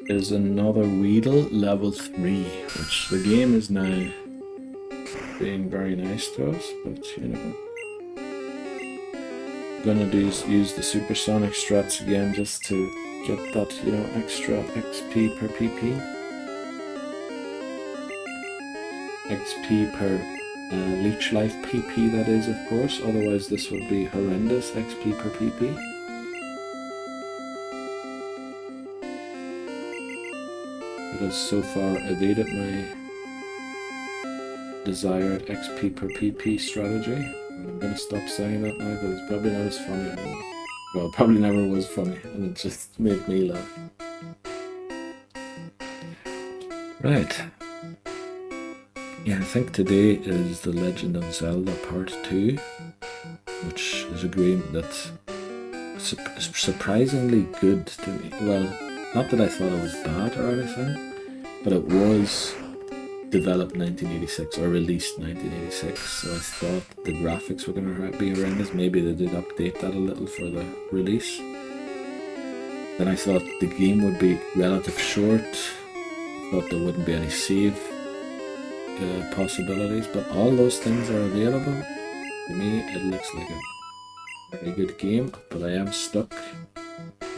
Is another Weedle level 3, which the game is now being very nice to us, but you know, I'm gonna use the Supersonic strats again just to get that, you know, extra XP per PP. XP per Leech Life PP, that is, of course, otherwise this would be horrendous XP per PP. It has so far evaded my desired XP per PP strategy. I'm going to stop saying that now because it's probably not as funny anymore. Well, it probably never was funny, and it just made me laugh. Right. Yeah, I think today is The Legend of Zelda Part 2, which is a game that's surprisingly good to me. Well, not that I thought it was bad or anything, but it was developed 1986 or released 1986, so I thought the graphics were going to be horrendous. Maybe they did update that a little for the release. Then I thought the game would be relatively short. I thought there wouldn't be any save possibilities, but all those things are available. To me, it looks like a very good game, but I am stuck.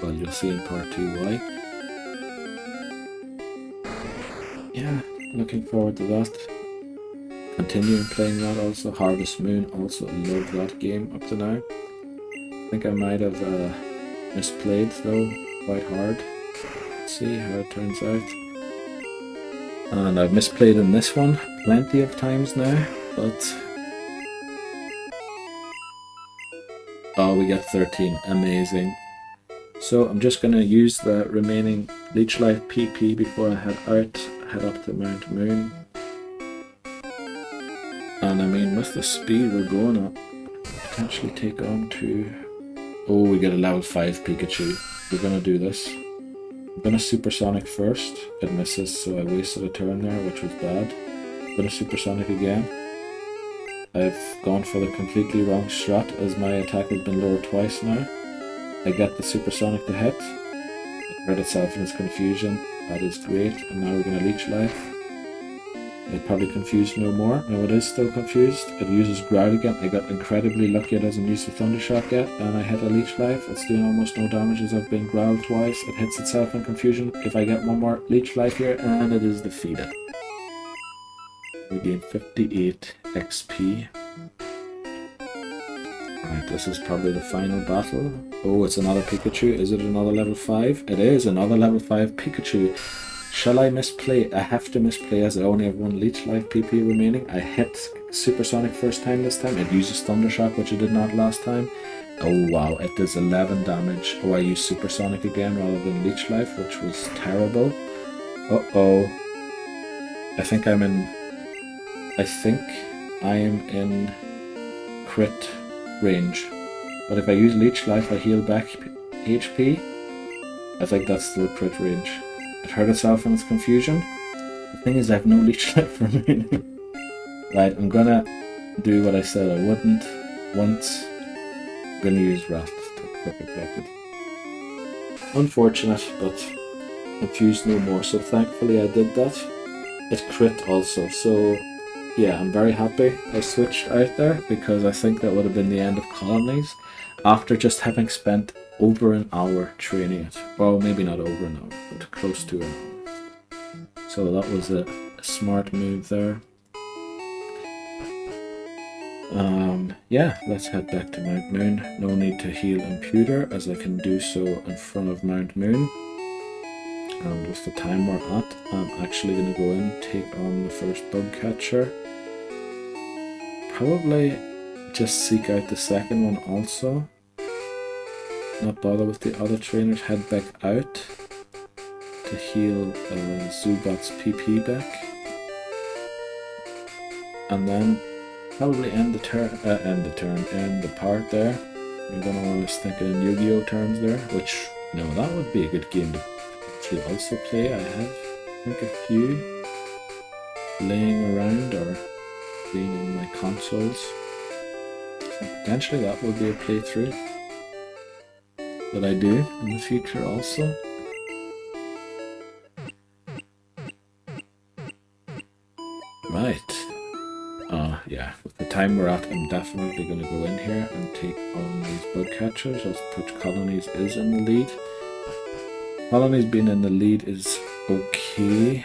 Well, you'll see in part 2 why. Yeah, looking forward to that. Continuing playing that also. Harvest Moon, also love that game up to now. I think I might have misplayed though quite hard. Let's see how it turns out. And I've misplayed in this one plenty of times now, but... Oh, we got 13. Amazing. So I'm just going to use the remaining Leech Life PP before I head up to Mount Moon. And I mean, with the speed we're going up, potentially take on to... Oh, we get a level 5 Pikachu. We're going to do this. I'm going to Supersonic first. It misses, so I wasted a turn there, which was bad. I'm going to Supersonic again. I've gone for the completely wrong strat, as my attack has been lowered twice now. I get the Supersonic to hit. It hurt itself in its confusion. That is great. And now we're going to Leech Life. It probably confused no more. No, it is still confused. It uses Growl again. I got incredibly lucky it hasn't used the Thundershock yet, and I hit a Leech Life. It's doing almost no damage as I've been growled twice. It hits itself in confusion. If I get one more Leech Life here, and it is defeated. We gain 58 XP. Right, this is probably the final battle. Oh, it's another Pikachu. Is it another level 5? It is another level 5 Pikachu. Shall I misplay? I have to misplay as I only have one Leech Life PP remaining. I hit Supersonic first time this time. It uses Thundershock, which it did not last time. Oh wow, it does 11 damage. Oh, I use Supersonic again rather than Leech Life, which was terrible. Uh-oh. I think I am in crit range. But if I use Leech Life, I heal back HP. I think that's still crit range. It hurt itself in its confusion. The thing is, I have no Leech Life remaining. Right, I'm gonna do what I said I wouldn't once. I'm gonna use Wrath to quick effect it. Unfortunate, but confused no more. So thankfully I did that. It crit also, so yeah, I'm very happy I switched out there, because I think that would have been the end of colonies after just having spent over an hour training it. Well, maybe not over an hour, but close to an hour. So that was a smart move there. Yeah, let's head back to Mount Moon. No need to heal Imputer, as I can do so in front of Mount Moon. And with the time we're at, I'm actually going to go in and take on the first bug catcher. Probably just seek out the second one also. Not bother with the other trainers, head back out to heal Zubat's PP back. And then probably end the part there. I don't know, I was thinking in Yu-Gi-Oh terms there, which, no, that would be a good game to actually also play. I have, I think, a few laying around or being in my consoles. So potentially that will be a playthrough that I do in the future also. Right. Yeah, with the time we're at, I'm definitely going to go in here and take on these bug catchers, as Put Colonies is in the lead. Colonies being in the lead is okay.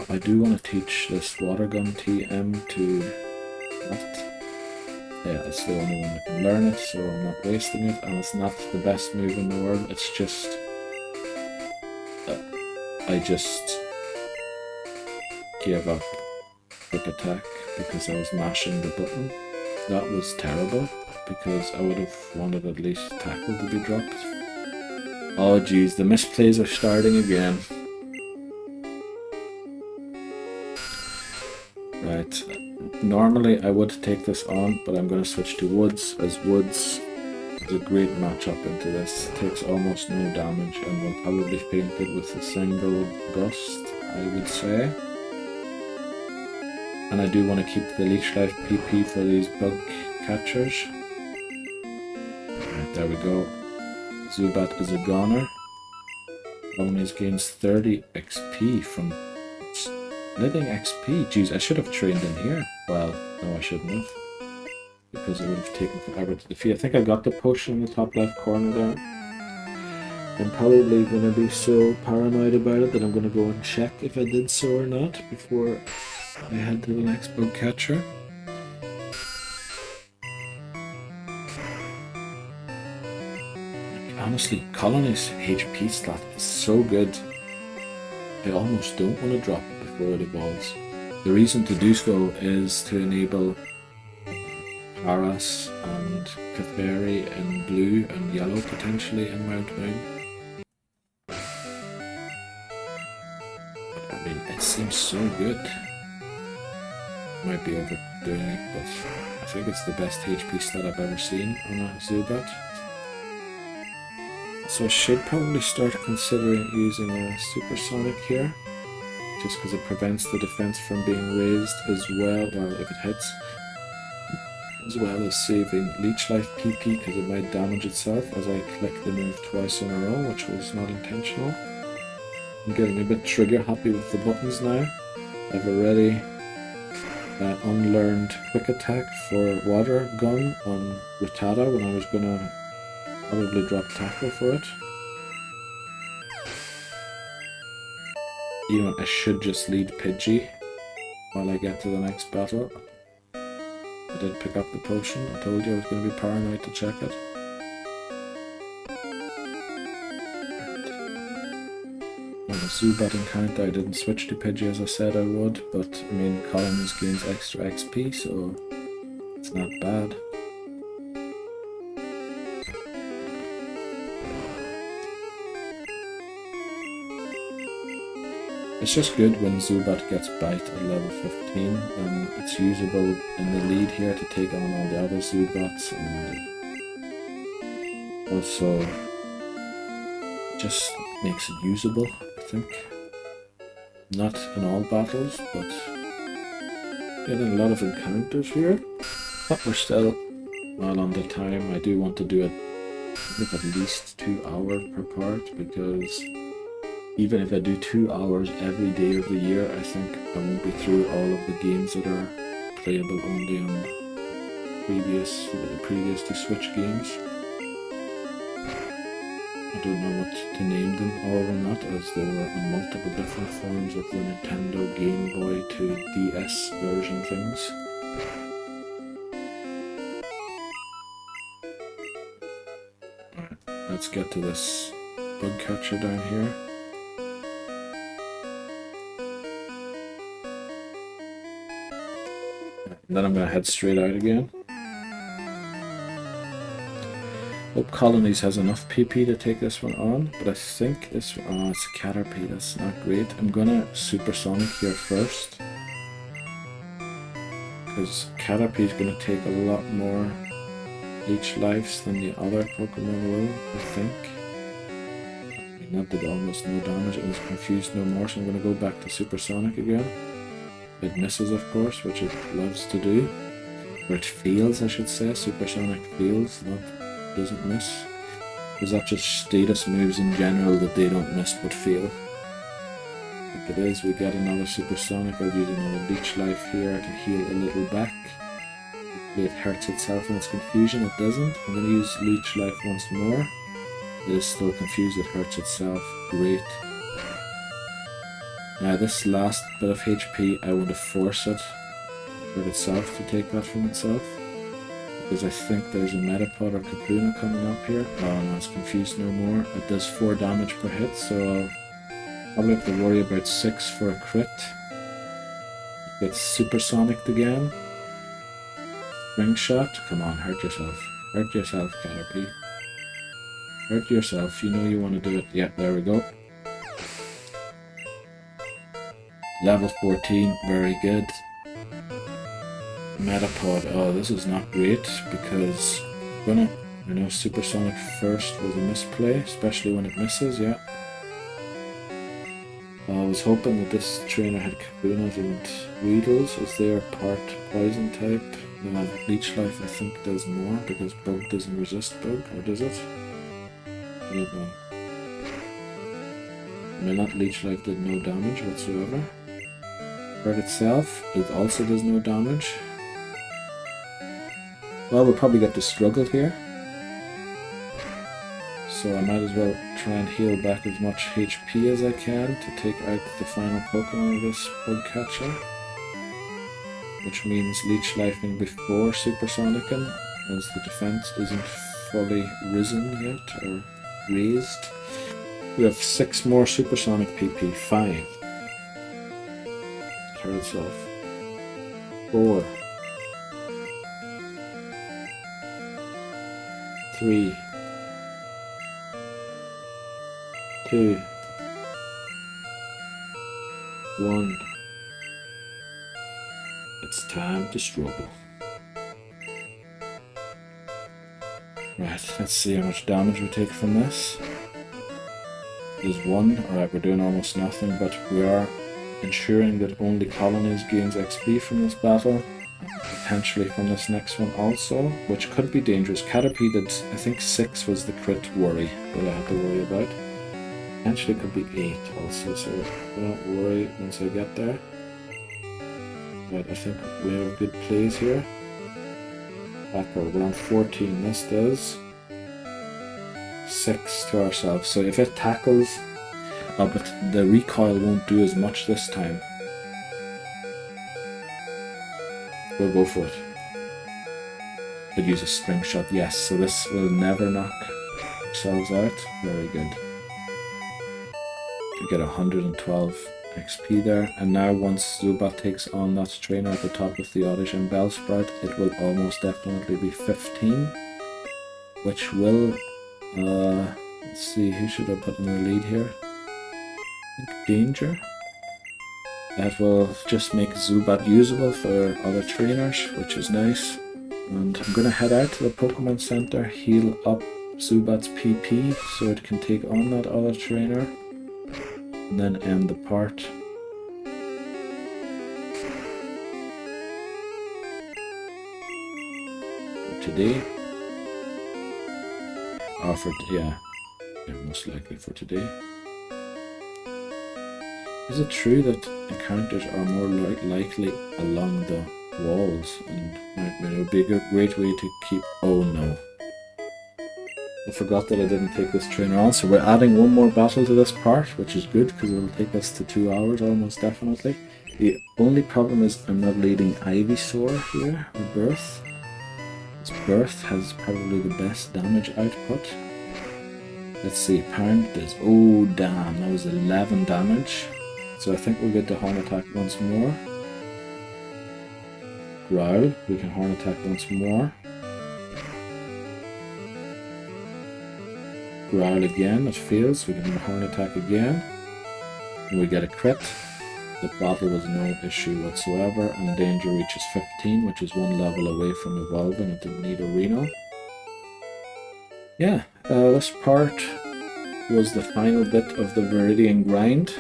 I do want to teach this Water Gun TM to that. Yeah, it's the only one that can learn it, so I'm not wasting it, and it's not the best move in the world. It's just... I just gave up quick attack because I was mashing the button. That was terrible, because I would have wanted at least tackle to be dropped. Oh geez, the misplays are starting again. Right, normally I would take this on, but I'm going to switch to Woods, as Woods is a great matchup into this. It takes almost no damage and will probably paint it with a single gust, I would say. And I do want to keep the Leech Life PP for these bug catchers. Right, there we go. Zubat is a goner. Colonies gains 30 XP from living XP. Jeez, I should have trained in here. Well, no, I shouldn't have, because it would have taken forever to defeat. I think I got the potion in the top left corner there. I'm probably going to be so paranoid about it that I'm going to go and check if I did so or not before I head to the next bug catcher. Honestly, Colony's HP stat is so good. I almost don't want to drop it before it evolves. The reason to do so is to enable Paras and Clefairy in blue and yellow potentially in Mount Moon. I mean, it seems so good. Might be overdoing it, but I think it's the best HP stat I've ever seen on a Zubat. So I should probably start considering using a Supersonic here, just because it prevents the defense from being raised as well, well if it hits, as well as saving Leech Life PP because it might damage itself as I click the move twice in a row, which was not intentional. I'm getting a bit trigger happy with the buttons now. I've already unlearned Quick Attack for Water Gun on Rattata when I was going to probably drop Tackle for it. You know, I should just lead Pidgey while I get to the next battle. I did pick up the potion. I told you I was going to be paranoid to check it. On the Zubat encounter I didn't switch to Pidgey as I said I would, but I mean Collins gains extra XP, so it's not bad. It's just good when Zubat gets Bite at level 15 and it's usable in the lead here to take on all the other Zubats, and also just makes it usable, I think. Not in all battles, but getting a lot of encounters here. But we're still well on the time. I do want to do it with at least 2 hours per part, because even if I do 2 hours every day of the year, I think I won't be through all of the games that are playable only on previous to Switch games. I don't know what to name them all or not, as there were multiple different forms of the Nintendo Game Boy to DS version things. Alright, let's get to this bug catcher down here. And then I'm going to head straight out again. Hope Colonies has enough PP to take this one on, but I think this one, oh, it's a Caterpie, that's not great. I'm going to Supersonic here first, because Caterpie is going to take a lot more Leech Lives than the other Pokemon will, I think. I mean, that did almost no damage, it was confused no more, so I'm going to go back to Supersonic again. It misses, of course, which it loves to do. Or it fails, I should say. Supersonic fails, not doesn't miss. Because that's just status moves in general that they don't miss but fail. If it is, we get another Supersonic. I'll use another Leech Life here to heal a little back. Hopefully it hurts itself in its confusion. It doesn't. I'm going to use Leech Life once more. It is still confused. It hurts itself. Great. Now this last bit of HP, I want to force it for itself to take that from itself. Because I think there's a Metapod or Kakuna coming up here. Oh no, it's confused no more. It does 4 damage per hit, so I'll probably have to worry about 6 for a crit. It gets Supersonic again. Spring Shot. Come on, hurt yourself. Hurt yourself, Caterpie. Hurt yourself, you know you want to do it. Yeah, there we go. Level 14, very good. Metapod, oh this is not great, because I know Supersonic first was a misplay, especially when it misses, yeah. I was hoping that this trainer had Kabunas and Weedles, as they are part poison type. Leech Life I think does more, because Bug doesn't resist Bug, or does it? I don't know. I mean, that Leech Life did no damage whatsoever. Hurt itself, it also does no damage. Well, we'll probably get to struggle here. So I might as well try and heal back as much HP as I can to take out the final Pokemon of this bug catcher. Which means Leech Lifing before Supersonicing, as the defense isn't fully risen yet, or raised. We have 6 more Supersonic PP, 5. 2/3 off. 4, 3, 2, 1. It's time to struggle. Right, let's see how much damage we take from this. There's 1. Alright, we're doing almost nothing, but we are ensuring that only colonies gains XP from this battle, and potentially from this next one also, which could be dangerous. Caterpie did, I think 6 was the crit worry that I had to worry about. Potentially could be 8 also, so don't worry once I get there. Right, I think we have good plays here. Tackle, we're on 14, this does 6 to ourselves, so if it tackles, but the recoil won't do as much this time. We'll go for it. Could use a spring shot, yes, so this will never knock ourselves out. Very good. We get 112 XP there, and now once Zubat takes on that trainer at the top with the Oddish and Bellsprout, it will almost definitely be 15, which will, let's see, who should I put in the lead here? I think Danger. That will just make Zubat usable for other trainers, which is nice. And I'm going to head out to the Pokemon Center, heal up Zubat's PP so it can take on that other trainer, and then end the part. For today. Or for, yeah, most likely for today. Is it true that encounters are more likely along the walls, and it would be a great way to keep... Oh no. I forgot that I didn't take this trainer on, so we're adding one more battle to this part, which is good because it'll take us to 2 hours almost definitely. The only problem is I'm not leading Ivysaur here, or Birth. This Birth has probably the best damage output. Let's see, Pound does... Oh damn, that was 11 damage. So I think we'll get the Horn Attack once more. Growl, we can Horn Attack once more. Growl again, it fails, we can Horn Attack again. And we get a crit. The battle was no issue whatsoever, and Danger reaches 15, which is 1 level away from evolving. It didn't need a Reno. Yeah, this part was the final bit of the Viridian Grind.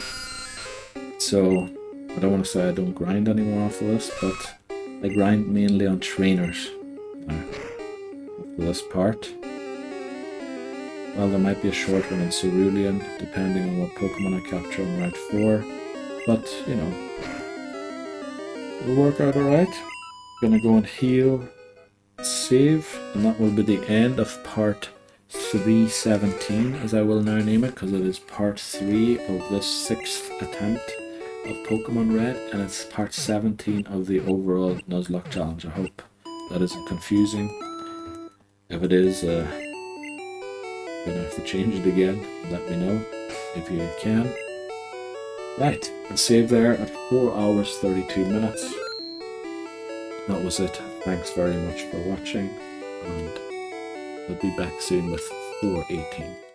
So, I don't want to say I don't grind anymore off of this, but I grind mainly on trainers for this part. Well, there might be a short one in Cerulean, depending on what Pokemon I capture on Route 4, but, you know, it'll work out alright. Gonna go and heal, save, and that will be the end of part 317, as I will now name it, because it is part 3 of this 6th attempt of Pokémon Red, and it's part 17 of the overall Nuzlocke challenge. I hope that isn't confusing. If it is, I'm gonna have to change it again. Let me know if you can. Right, and save there at 4 hours 32 minutes. That was it. Thanks very much for watching, and I'll be back soon with 418.